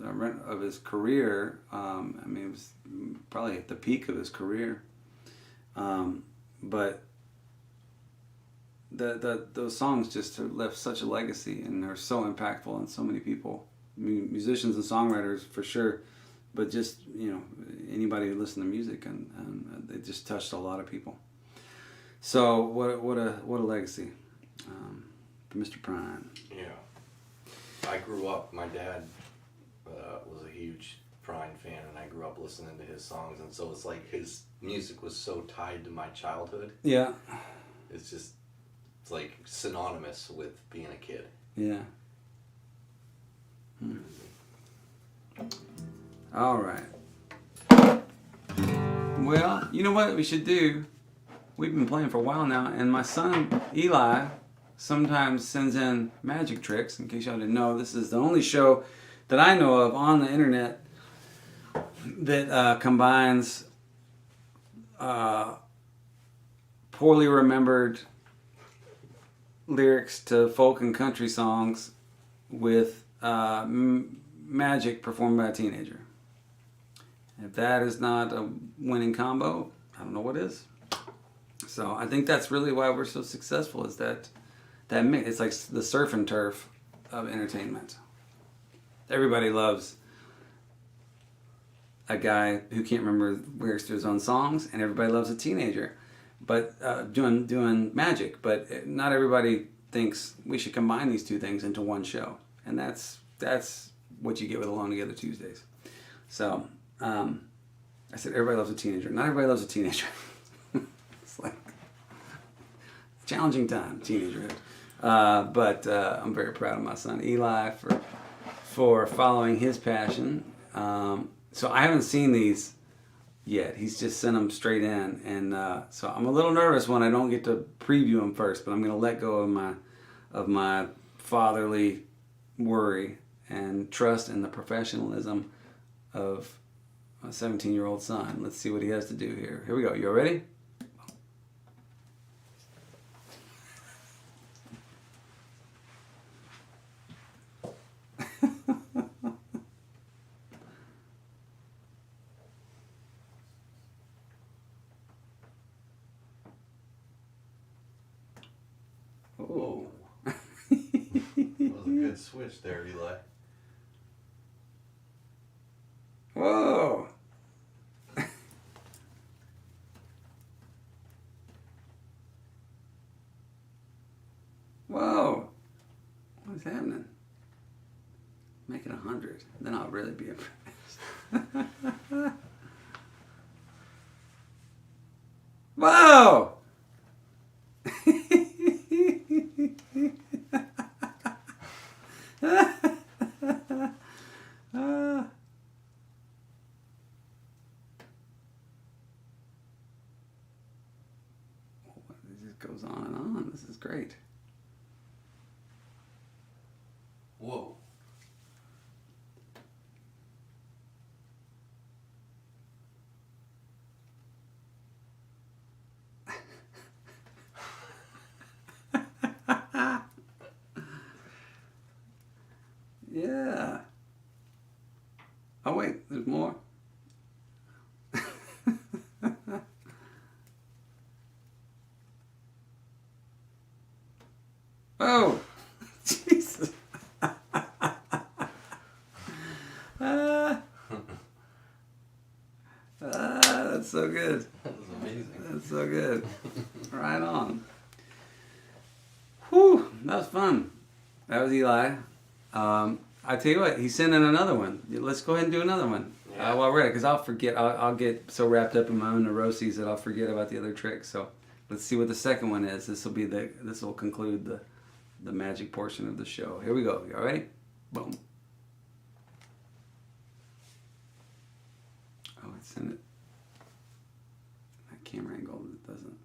of his career, I mean it was probably at the peak of his career, but those songs just left such a legacy, and they're so impactful on so many people, musicians and songwriters for sure, but just anybody who listened to music, and they just touched a lot of people. So what a legacy, for Mr. Prine. Yeah, I grew up. My dad was a huge Prine fan, and I grew up listening to his songs, and so it's like his music was so tied to my childhood. Yeah, it's like synonymous with being a kid. Yeah. All right. Well, you know what we should do? We've been playing for a while now, and my son Eli sometimes sends in magic tricks. In case y'all didn't know, this is the only show that I know of on the internet that combines poorly remembered lyrics to folk and country songs with magic performed by a teenager. If that is not a winning combo, I don't know what is. So I think that's really why we're so successful, is that mix. It's like the surf and turf of entertainment. Everybody loves a guy who can't remember lyrics to his own songs, and everybody loves a teenager but doing magic. But not everybody thinks we should combine these two things into one show, and that's what you get with Alone Together Tuesdays. So I said everybody loves a teenager. Not everybody loves a teenager. It's like a challenging time, teenagerhood. But I'm very proud of my son Eli for following his passion. So I haven't seen these yet. He's just sent them straight in, and so I'm a little nervous when I don't get to preview them first. But I'm going to let go of my fatherly worry and trust in the professionalism of my 17-year-old son. Let's see what he has to do here. Here we go. You all ready? Whoa. That was a good switch there, Eli. Whoa. Whoa. What is happening? Make it 100. Then I'll really be impressed. Whoa! It just goes on and on. This is great. Whoa. Yeah. Oh wait, there's more. Oh, Jesus. That's so good. That was amazing. That's so good. Right on. Whew, that was fun. That was Eli. I tell you what, he's sending another one. Let's go ahead and do another one. Yeah. While we're at it, because I'll forget. I'll get so wrapped up in my own neuroses that I'll forget about the other tricks. So let's see what the second one is. This will conclude the magic portion of the show. Here we go. You all ready? Boom. Oh, it's in it. That camera angle doesn't.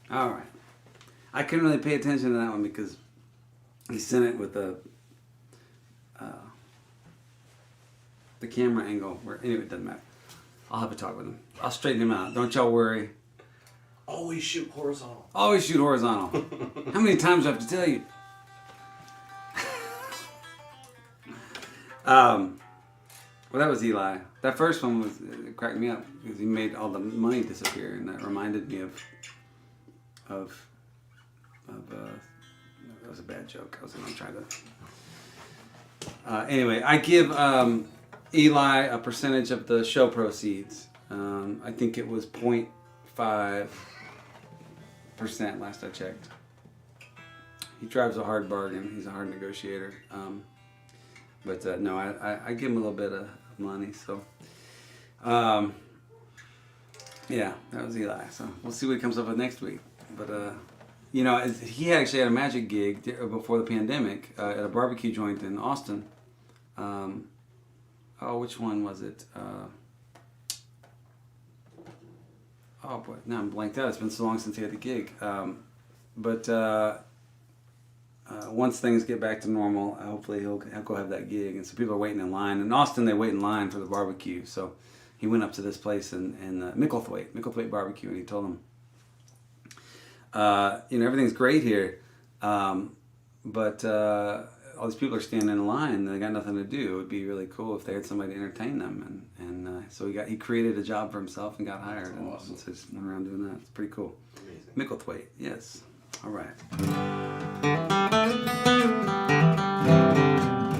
All right. I couldn't really pay attention to that one because he sent it with the camera angle. Anyway, it doesn't matter. I'll have a talk with him. I'll straighten him out. Don't y'all worry. Always shoot horizontal. Always shoot horizontal. How many times do I have to tell you? Well, that was Eli. That first one it cracked me up because he made all the money disappear, and that reminded me of that was a bad joke. I was going to try to. Anyway, I give Eli a percentage of the show proceeds. I think it was 0.5% last I checked. He drives a hard bargain. He's a hard negotiator. But no, I give him a little bit of money. So, yeah, that was Eli. So we'll see what he comes up with next week. But, you know, he actually had a magic gig before the pandemic at a barbecue joint in Austin. Which one was it? Oh, boy, now I'm blanked out. It's been so long since he had the gig. Once things get back to normal, hopefully he'll go have that gig. And so people are waiting in line. In Austin, they wait in line for the barbecue. So he went up to this place in Micklethwaite Barbecue, and he told them, everything's great here, but all these people are standing in line and they got nothing to do. It would be really cool if they had somebody to entertain them, and so he created a job for himself and got hired. Awesome. And so just went around doing that. It's pretty cool. Amazing. Micklethwaite, yes. All right.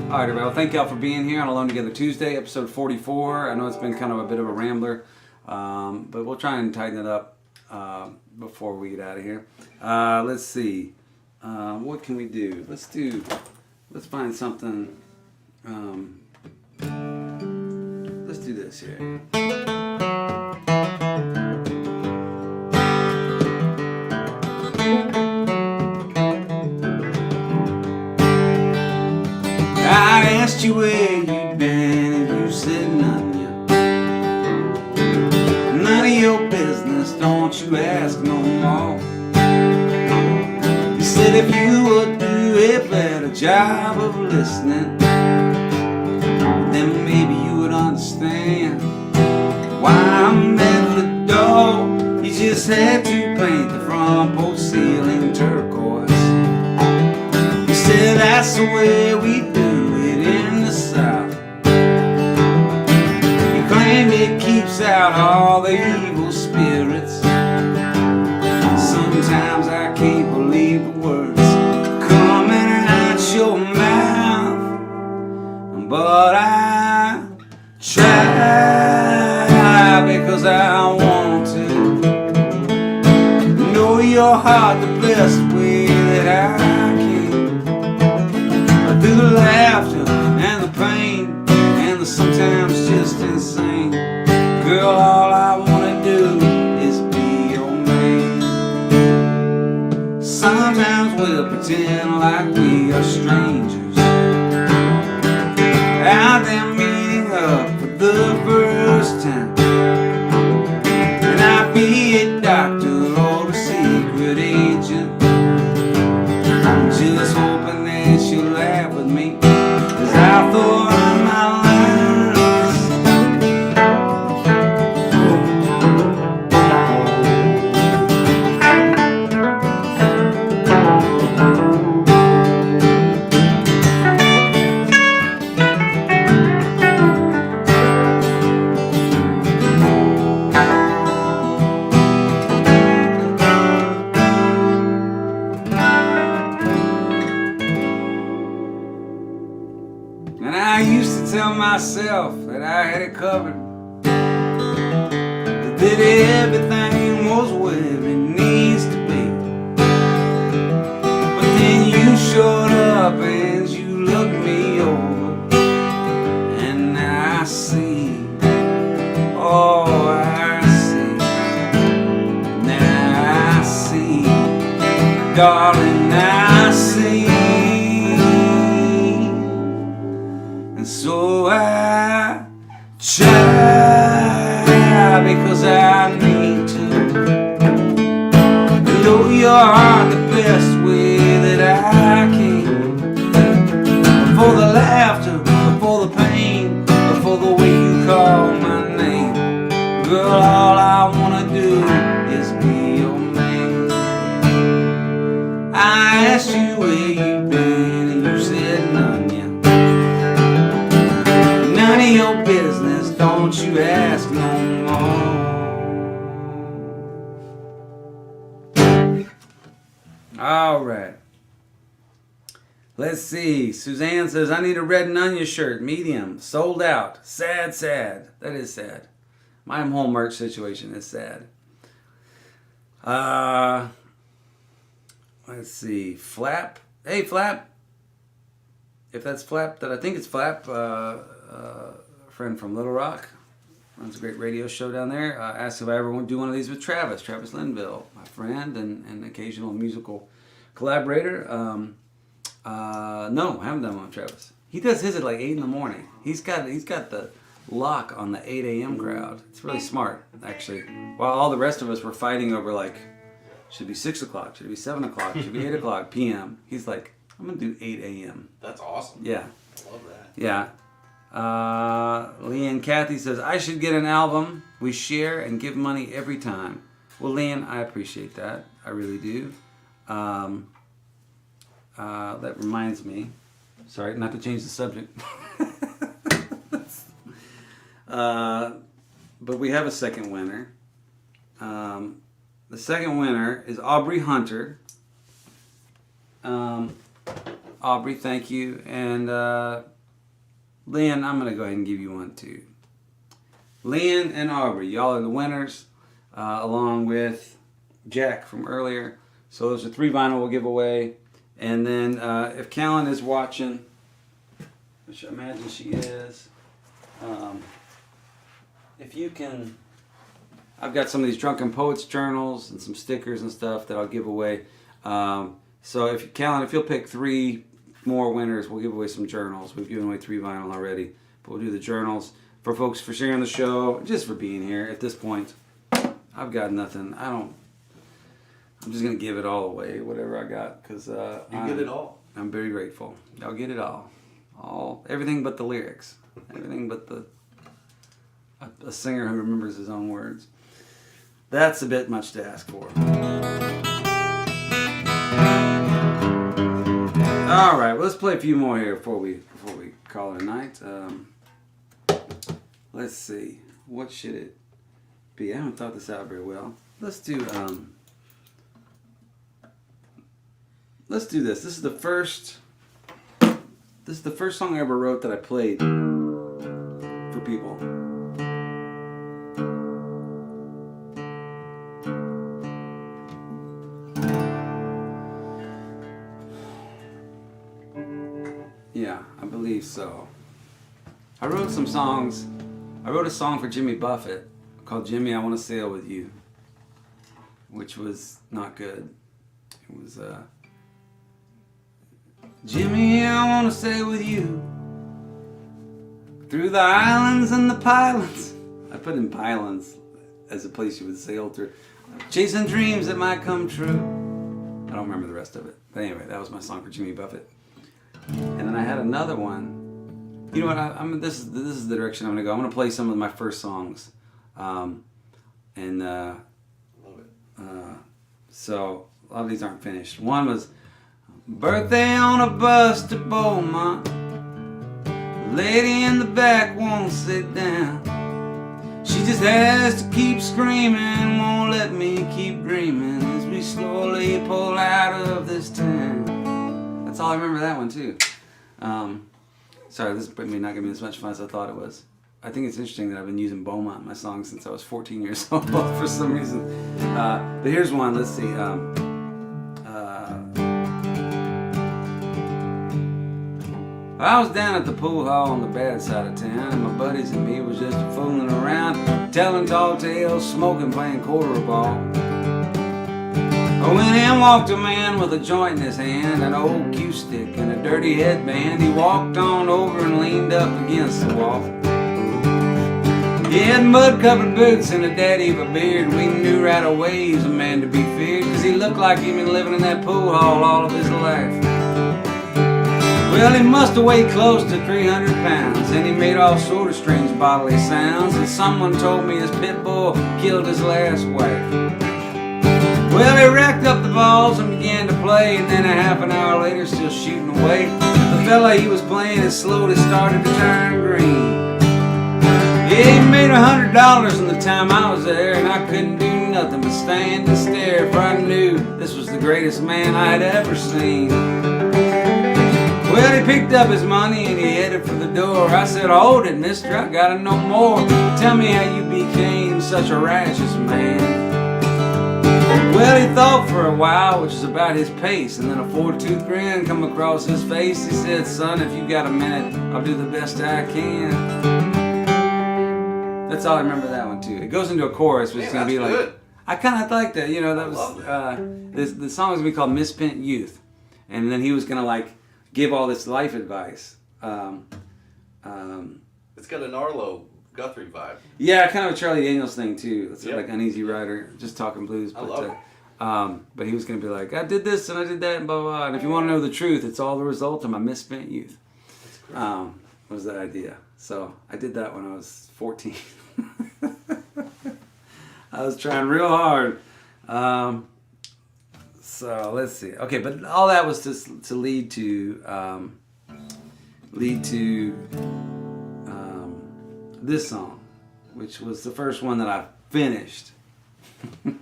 All right, everybody. Well, thank y'all for being here on Alone Together Tuesday, episode 44. I know it's been kind of a bit of a rambler, but we'll try and tighten it up before we get out of here. Let's see. What can we do? Let's find something. Let's do this here. I asked you where you'd been and you said none. None of your business, don't you ask no more. You said if you would do a better job of listening, then maybe you would understand why I'm at the door. You just had to paint the front porch ceiling turquoise. You said that's the way we do it in the South. You claim it keeps out all the evil spirits. Sometimes I can't believe the words coming out your mouth, but I try because I want to know your heart the best way that I can. Through the laughter and the pain and the sometimes just insane, girl, all I wanna do is be your man. pretend like we are strangers. Out there meeting up for the first time. Can I be a doctor or a secret agent? I'm just hoping that she'll laugh with me, 'cause I thought of my lines. And I used to tell myself that I had it covered, that everything was where it needs to be. But then you showed up and you looked me over, and now I see, oh I see, now I see, darling, I see. And so I try, because I need to know your heart the best way that I can. For the laughter, for the pain, for the way you call my name. Girl, all I wanna do is be your man. I asked you where you been and you said none yet. None of your business, don't you ask no more. All right. Let's see. Suzanne says, I need a red and onion shirt, medium, sold out. Sad, sad. That is sad. My whole merch situation is sad. Let's see. Flap. Hey, Flap. If that's Flap, that I think it's Flap. A friend from Little Rock, runs a great radio show down there. Asked if I ever want to do one of these with Travis Linville, my friend and occasional musical collaborator. No, I haven't done one with Travis. He does his at like 8 in the morning. He's got the lock on the 8 a.m. crowd. It's really smart, actually. While all the rest of us were fighting over like, should it be 6 o'clock, should it be 7 o'clock, should it be 8 o'clock p.m. He's like, I'm gonna do 8 a.m. That's awesome. Yeah. I love that. Yeah. Leanne Kathy says, I should get an album. We share and give money every time. Well, Leanne, I appreciate that. I really do. That reminds me. Sorry, not to change the subject. But we have a second winner. The second winner is Aubrey Hunter. Aubrey, thank you. And Lynn, I'm going to go ahead and give you one too. Lynn and Aubrey, y'all are the winners, along with Jack from earlier. So those are 3 vinyl we'll give away. And then if Callan is watching, which I imagine she is, if you can, I've got some of these Drunken Poets journals and some stickers and stuff that I'll give away. So if Callan, if you'll pick 3 more winners, we'll give away some journals. We've given away 3 vinyl already, but we'll do the journals for folks for sharing the show, just for being here. At this point, I've got nothing. I'm just gonna give it all away, whatever I got, because you get it all. I'm very grateful. I'll get it all, everything but the lyrics, everything but a singer who remembers his own words. That's a bit much to ask for. All right, well, let's play a few more here before we call it a night. Let's see, what should it be? I haven't thought this out very well. Let's do this. This is the first song I ever wrote that I played for people. Yeah, I believe so. I wrote some songs. I wrote a song for Jimmy Buffett called Jimmy, I Want to Sail With You, which was not good. It was Jimmy, I wanna stay with you through the islands and the pylons. I put in pylons as a place you would sail through. Chasing dreams that might come true. I don't remember the rest of it. But anyway, that was my song for Jimmy Buffett. And then I had another one. You know what? This is the direction I'm gonna go. I'm gonna play some of my first songs. Love it. So a lot of these aren't finished. One was birthday on a bus to Beaumont. Lady in the back won't sit down. She just has to keep screaming, won't let me keep dreaming as we slowly pull out of this town. That's all I remember that one too. Sorry, this may not give me as much fun as I thought it was. I think it's interesting that I've been using Beaumont in my songs since I was 14 years old for some reason. But here's one, let's see. I was down at the pool hall on the bad side of town, and my buddies and me was just fooling around, telling tall tales, smoking, playing quarter ball. When in walked a man with a joint in his hand, an old cue stick and a dirty headband. He walked on over and leaned up against the wall. He had mud-covered boots and a daddy of a beard. We knew right away he was a man to be feared, 'cause he looked like he'd been living in that pool hall all of his life. Well, he must have weighed close to 300 pounds, and he made all sort of strange bodily sounds, and someone told me his pit bull killed his last wife. Well, he racked up the balls and began to play, and then a half an hour later, still shooting away, the fella he was playing had slowly started to turn green. Yeah, he made $100 in the time I was there, and I couldn't do nothing but stand and stare, for I knew this was the greatest man I had ever seen. Well, he picked up his money and he headed for the door. I said, hold it, mister, I gotta know more. Tell me how you became such a righteous man. Well, he thought for a while, which is about his pace, and then a four-tooth grin come across his face. He said, son, if you got a minute, I'll do the best I can. That's all I remember that one too. It goes into a chorus, which is gonna be like, good. I kind of like that, you know, that was, the song was gonna be called Misspent Youth. And then he was gonna like, give all this life advice. It's got an Arlo Guthrie vibe. Yeah, kind of a Charlie Daniels thing too. It's like Uneasy Rider, just talking blues. But, I love it. But he was going to be like, I did this and I did that and blah, blah, blah. And if you want to know the truth, it's all the result of my misspent youth. Was the idea. So I did that when I was 14. I was trying real hard. So let's see. Okay, but all that was to lead to this song, which was the first one that I finished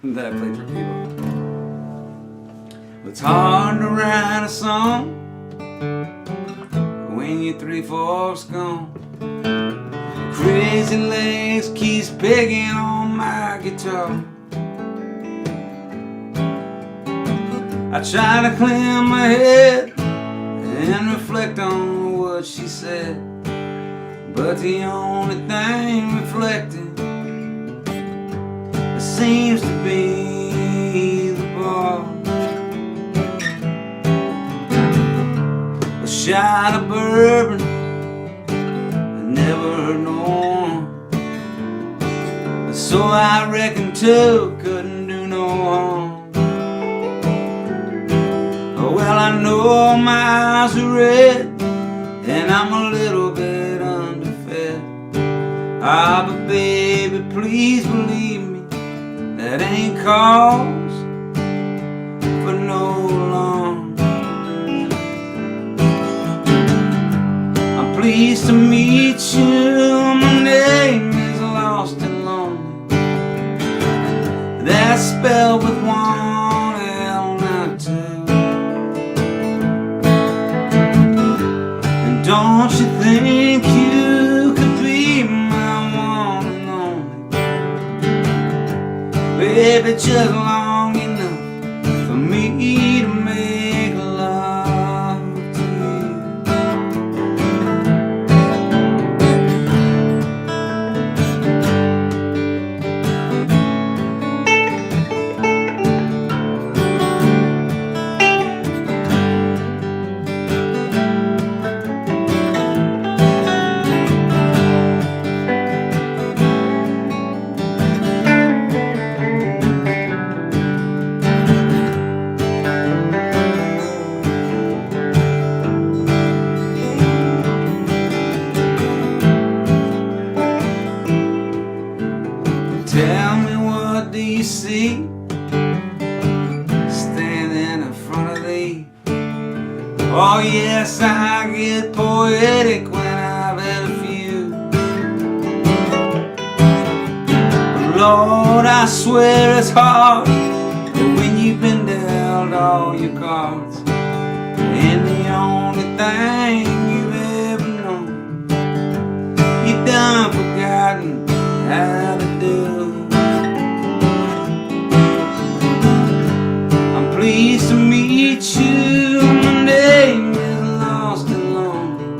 that I played for people. It's hard to write a song when your 3/4's gone. Crazy legs keeps pegging on my guitar. I try to clear my head and reflect on what she said, but the only thing reflecting seems to be the bar. A shot of bourbon, I never heard no one, so I reckon two couldn't do no harm. Well, I know my eyes are red and I'm a little bit underfed. But baby, please believe me, that ain't cause for no alarm. I'm pleased to meet you, my name is Lost and Lonely. That's spelled with one L, not two. Don't you think you could be my one and only? Baby, just long enough for me to make love to of D.C., standing in front of thee. Oh yes, I get poetic when I've had a few. But Lord, I swear it's hard when you've been dealt all your cards, and the only thing you've ever known, you done forgotten how to do. I'm pleased to meet you. My name is Lost and Lonely,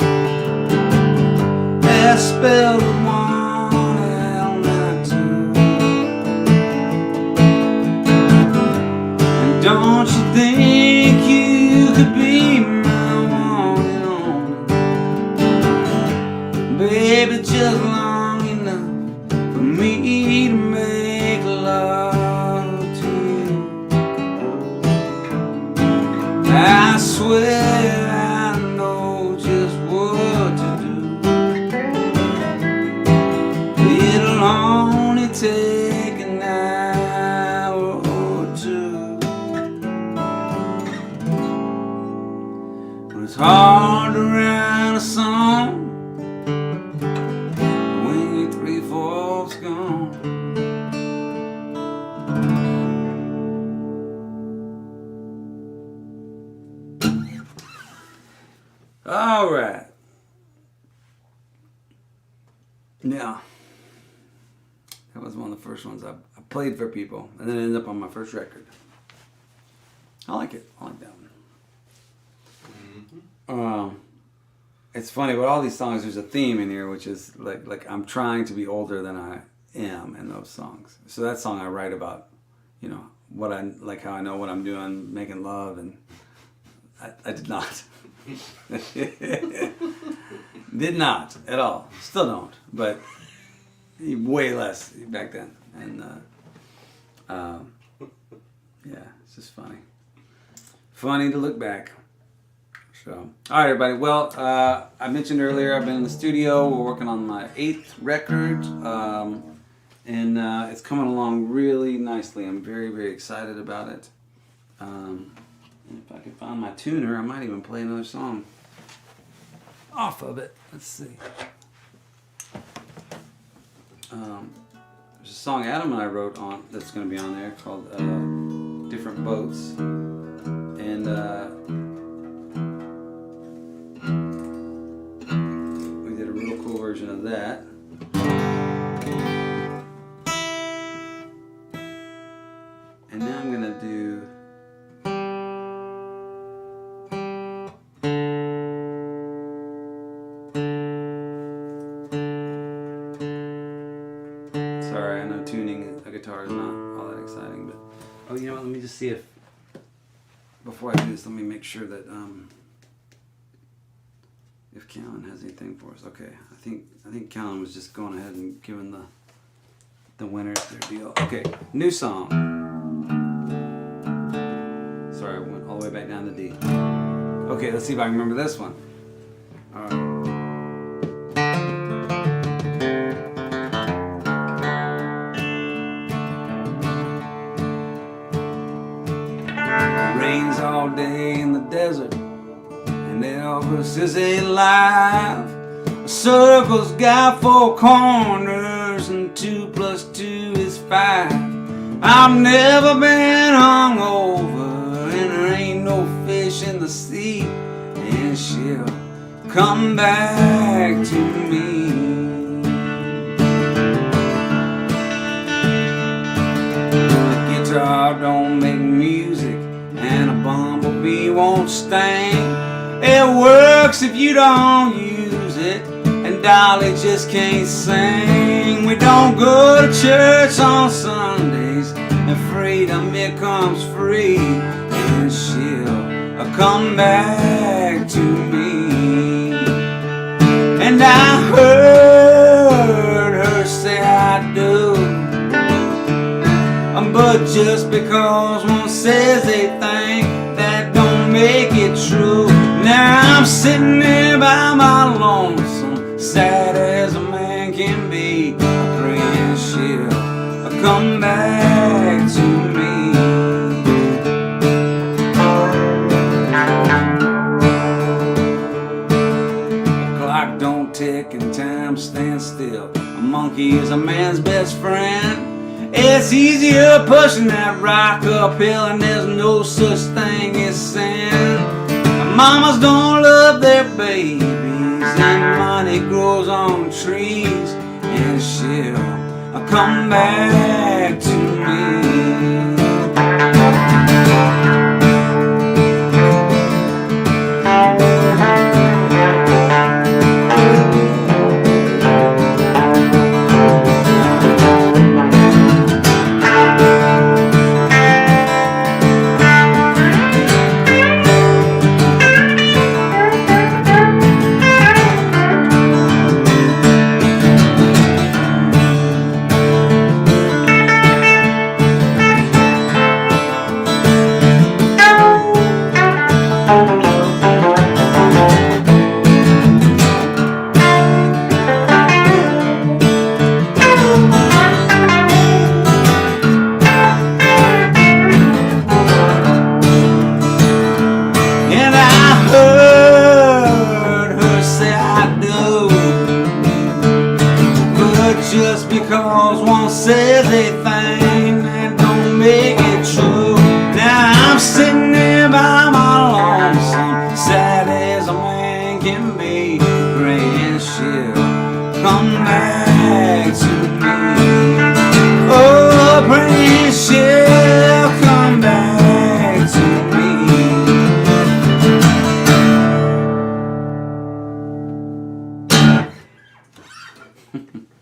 that's spelled with one L, not two. And don't you think you could be my one and only, baby, just long enough for me to make love to you. I swear I know just what to do. It'll only take an hour or two. But it's hard to write a song when you're 3/4 gone. All right. Now, that was one of the first ones I played for people, and then it ended up on my first record. I like it. I like that one. It's funny, with all these songs, there's a theme in here, which is like I'm trying to be older than I am in those songs. So that song I write about, you know, what I like, how I know what I'm doing, making love, and I did not. Did not at all. Still don't, but way less back then. And yeah, it's just funny. Funny to look back. So, all right, everybody. Well, I mentioned earlier I've been in the studio. We're working on my 8th record, and it's coming along really nicely. I'm very, very excited about it. If I can find my tuner, I might even play another song off of it. Let's see. There's a song Adam and I wrote on that's going to be on there called Different Boats. And we did a real cool version of that. And now I'm going to do... Sorry, I know tuning a guitar is not all that exciting, but... Oh, you know what, let me just see if... Before I do this, let me make sure that if Callan has anything for us. Okay, I think Callan was just going ahead and giving the winners their deal. Okay, new song. Sorry, I went all the way back down to D. Okay, let's see if I can remember this one. All right. Rains all day in the desert, and Elvis is alive. A circle's got 4 corners, and 2 + 2 is 5. I've never been hungover, and there ain't no fish in the sea, and she'll come back to me. The guitar don't make music, and a bumblebee won't sting. It works if you don't use it, and Dolly just can't sing. We don't go to church on Sundays, and freedom here comes free, and she'll come back to me. And I heard her say I do, but just because one says a thing, that don't make it true. Now I'm sitting there by my lonesome, sad as a man can be, praying she'll come back back to me. A clock don't tick and time stands still. A monkey is a man's best friend. It's easier pushing that rock uphill, and there's no such thing as sin. Mamas don't love their babies, and money grows on trees, and she'll come back to me. Just because one says a thing, that don't make it true. Now I'm sitting there by my lonesome, sad as a man can be. Gray and she'll come back to me. Oh, pray and she'll come back to me.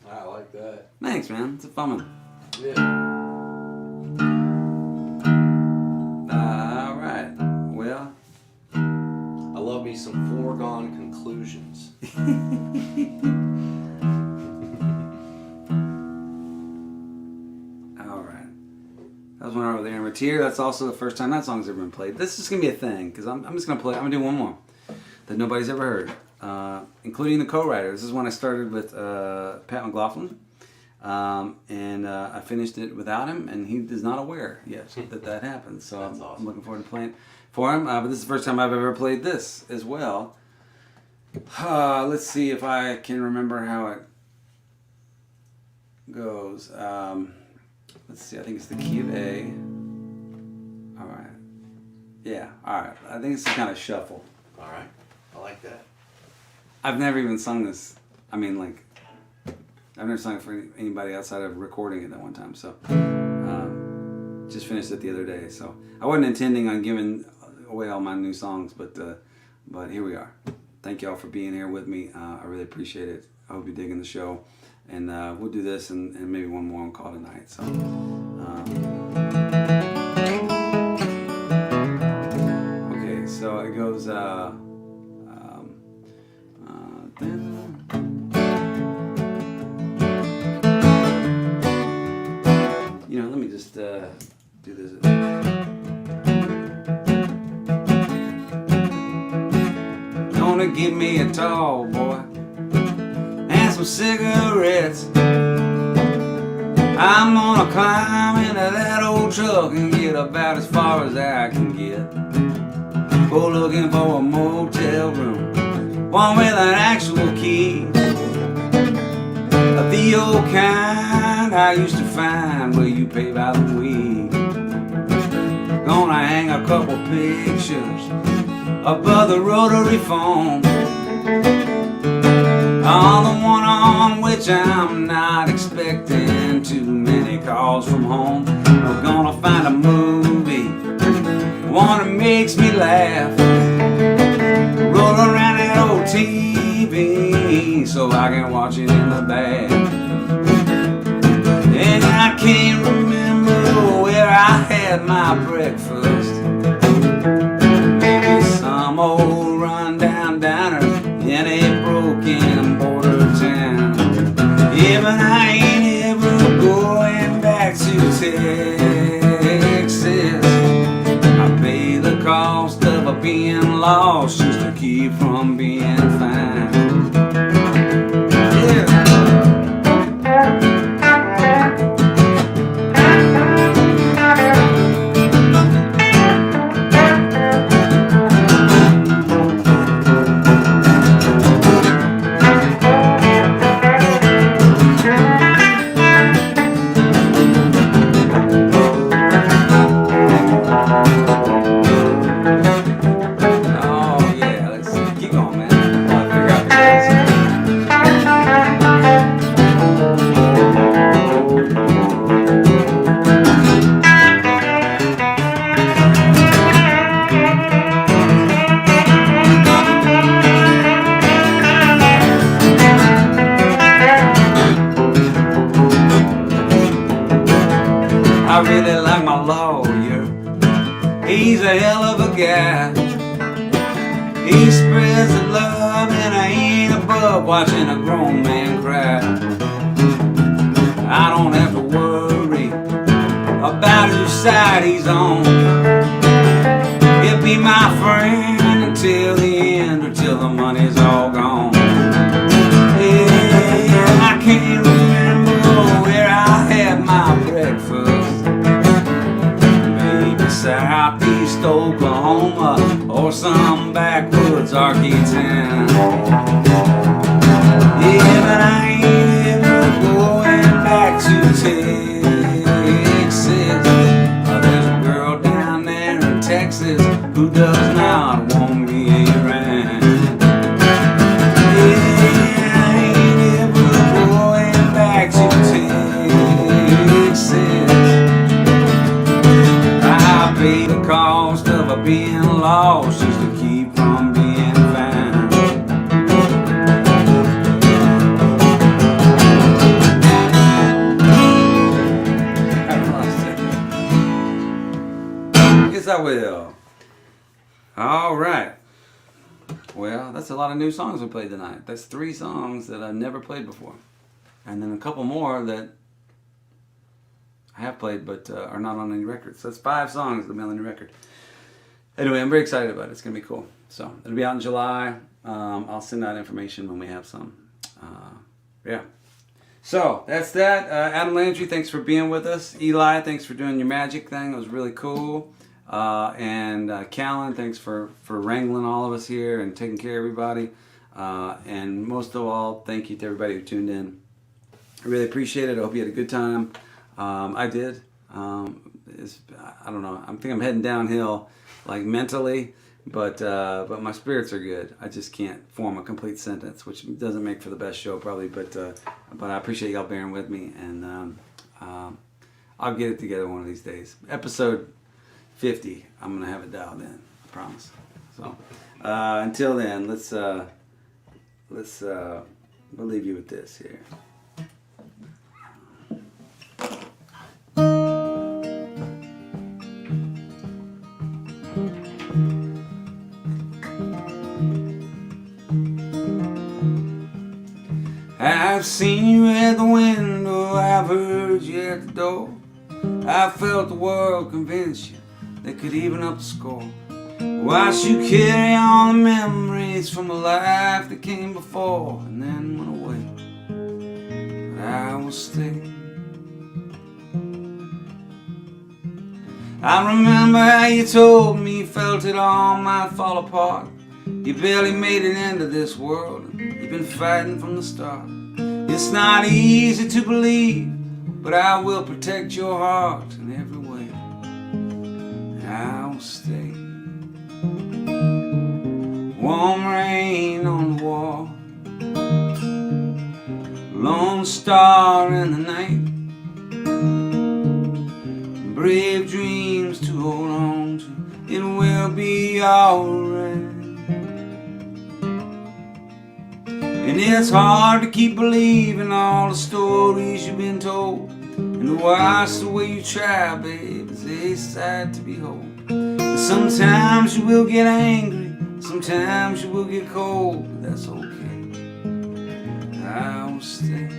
I like that. Thanks, man. It's a fun one. Yeah. All right. Well, I love me some foregone conclusions. all right. That was one over there in Retier. That's also the first time that song's ever been played. This is gonna be a thing because I'm just gonna play. I'm gonna do one more that nobody's ever heard, including the co-writer. This is when I started with Pat McLaughlin. And I finished it without him, and he is not aware yet that happened. So That's awesome. I'm looking forward to playing for him. But this is the first time I've ever played this as well. Let's see if I can remember how it goes. Let's see. I think it's the key of A. All right. Yeah. All right. I think it's kind of shuffle. All right. I like that. I've never even sung this. I mean, like, I've never sung it for anybody outside of recording it that one time. So, just finished it the other day. So, I wasn't intending on giving away all my new songs, but here we are. Thank y'all for being here with me. I really appreciate it. I hope you're digging the show. And we'll do this and maybe one more on call tonight. So, okay, so it goes. You know, let me just do this. Gonna give me a tall boy and some cigarettes. I'm gonna climb into that old truck and get about as far as I can get. Go looking for a motel room, one with an actual key. The old kind I used to find where you pay by the week. Gonna hang a couple pictures above the rotary phone, on the one on which I'm not expecting too many calls from home. We're gonna find a movie, one that makes me laugh. Roll around that old TV so I can watch it in the back. And I can't remember where I had my breakfast. Maybe some old rundown diner in a broken border town. Yeah, but I ain't ever going back to Texas. I pay the cost of being lost just to keep from being fine. Yeah. I really like my lawyer. He's a hell of a guy. He spreads the love and I ain't above watching a grown man cry. I don't have to worry about whose side he's on. He'll be my friend until the end or till the money's all gone. Yeah, I can't remember where I had my breakfast. Maybe Southeast Oklahoma or some backwoods Arkansas. Yeah, but I ain't ever going back to Texas. There's a girl down there in Texas who does not want me around. Yeah, I ain't ever going back to Texas. I pay the cost of being lost just to keep from being found. Yes, I will. All right. Well, that's a lot of new songs we played tonight. That's 3 songs that I've never played before. And then a couple more that I have played but are not on any records. So that's 5 songs that'll be on any record. Anyway, I'm very excited about it. It's going to be cool. So it'll be out in July. I'll send out information when we have some. Yeah. So that's that. Adam Landry, thanks for being with us. Eli, thanks for doing your magic thing. It was really cool. And Callan, thanks for wrangling all of us here and taking care of everybody. And most of all, thank you to everybody who tuned in. I really appreciate it. I hope you had a good time. I did. I don't know. I think I'm heading downhill, like mentally, but my spirits are good. I just can't form a complete sentence, which doesn't make for the best show probably. But I appreciate y'all bearing with me, and I'll get it together one of these days. Episode 50, I'm gonna have it dialed in. I promise. So until then, let's we'll leave you with this here. I've seen you at the window, I've heard you at the door. I felt the world convince you they could even up the score. Watch you carry on the memories from a life that came before and then went away. But I will stay. I remember how you told me you felt it all might fall apart. You barely made it into this world, and you've been fighting from the start. It's not easy to believe, but I will protect your heart in every way. And I will stay. Warm rain on the wall, lone star in the night, brave dreams to hold on to. It will be alright. And it's hard to keep believing all the stories you've been told, and to watch the way you try, babe, is a sight to behold. And sometimes you will get angry, sometimes you will get cold, but that's okay. I will stay.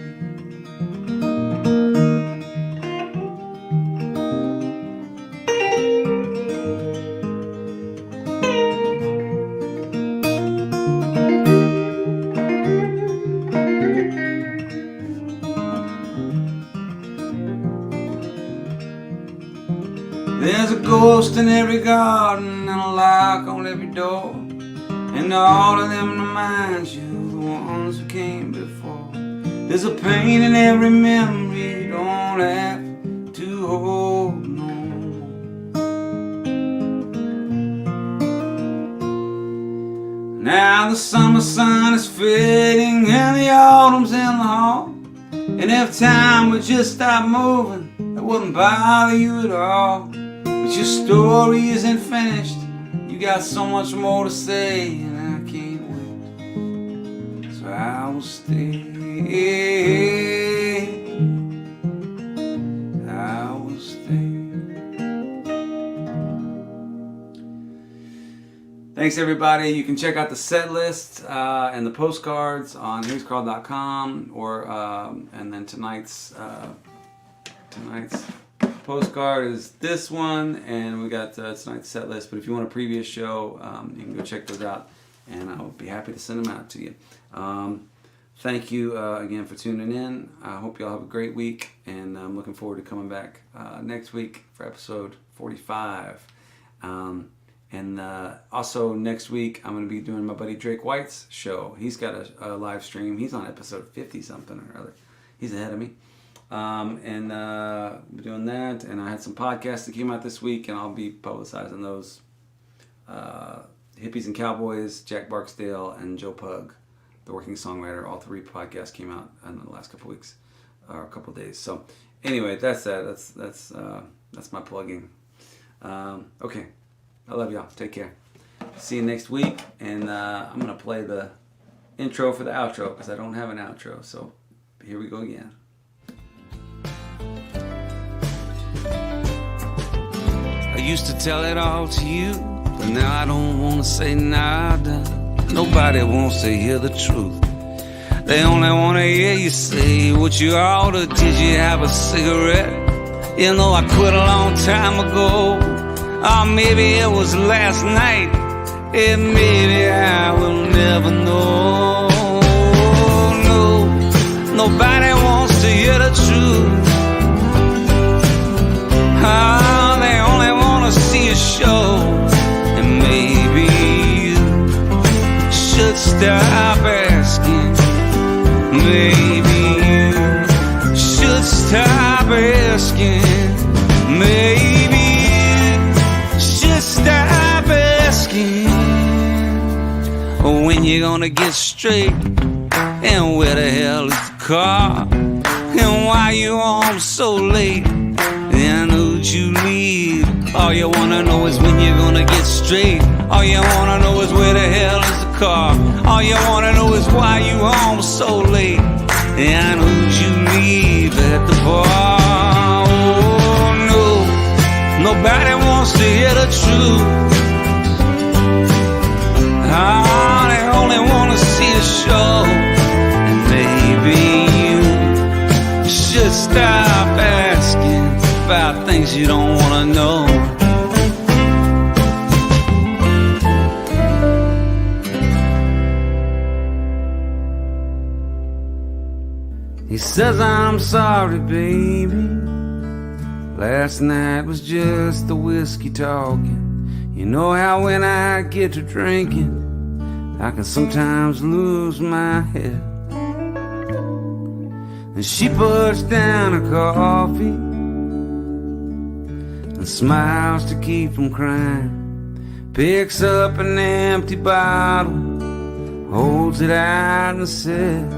There's a ghost in every garden and a lock on every door, and all of them remind you of the ones who came before. There's a pain in every memory you don't have to hold no more. Now the summer sun is fading and the autumn's in the hall, and if time would just stop moving, it wouldn't bother you at all. But your story isn't finished, you got so much more to say, and I can't wait, so I will stay. I will stay. Thanks, everybody. You can check out the set list and the postcards on here'scarll.com, or and then tonight's postcard is this one, and we got tonight's set list. But if you want a previous show, you can go check those out, and I'll be happy to send them out to you. Thank you again for tuning in. I hope you all have a great week, and I'm looking forward to coming back next week for episode 45. And also next week, I'm going to be doing my buddy Drake White's show. He's got a live stream. He's on episode 50 something or other. He's ahead of me. And we're doing that. And I had some podcasts that came out this week, and I'll be publicizing those. Hippies and Cowboys, Jack Barksdale, and Joe Pug, the working songwriter. All 3 podcasts came out in the last couple weeks, or a couple days. So anyway, that's that. That's my plugging. Okay. I love y'all. Take care. See you next week. And I'm going to play the intro for the outro because I don't have an outro. So here we go again. I used to tell it all to you, but now I don't want to say nada. Nobody wants to hear the truth. They only want to hear you say what you ordered. Did you have a cigarette? You know I quit a long time ago. Or maybe it was last night, and maybe I will never know. No, nobody wants to hear the truth. Oh, they only want to see a show. And maybe you should stop asking. Maybe you should stop asking. Maybe stop asking when you're gonna get straight, and where the hell is the car, and why you home so late, and who'd you leave? All you wanna know is when you're gonna get straight. All you wanna know is where the hell is the car. All you wanna know is why you home so late, and who'd you leave at the bar. Oh no, nobody wants to hear the truth. Oh, they only want to see a show. And maybe you should stop asking about things you don't want to know. He says, I'm sorry, baby. Last night was just the whiskey talking. You know how when I get to drinking, I can sometimes lose my head. And she puts down her coffee and smiles to keep from crying. Picks up an empty bottle, holds it out and says,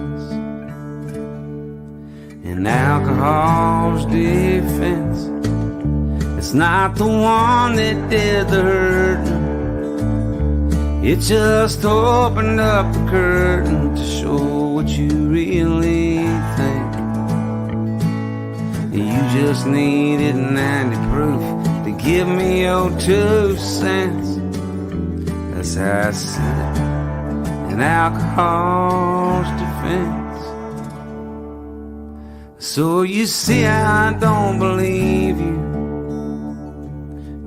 in alcohol's defense, it's not the one that did the hurting. It just opened up the curtain to show what you really think. You just needed 90 proof to give me your 2 cents. That's how I see it in alcohol's defense. So you see, I don't believe you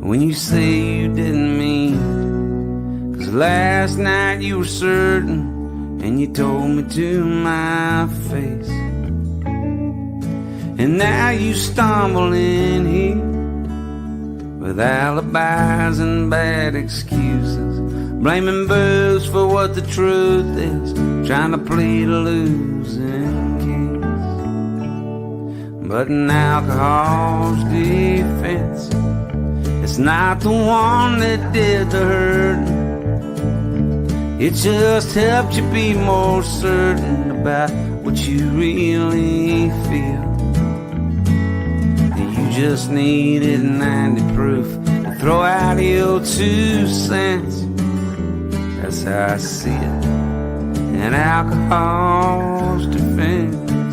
when you say you didn't mean. 'Cause last night you were certain, and you told me to my face. And now you stumble in here with alibis and bad excuses, blaming booze for what the truth is, trying to plead a losing case. But in alcohol's defense, it's not the one that did the hurting. It just helped you be more certain about what you really feel. You just needed 90 proof to throw out your 2 cents. That's how I see it in alcohol's defense.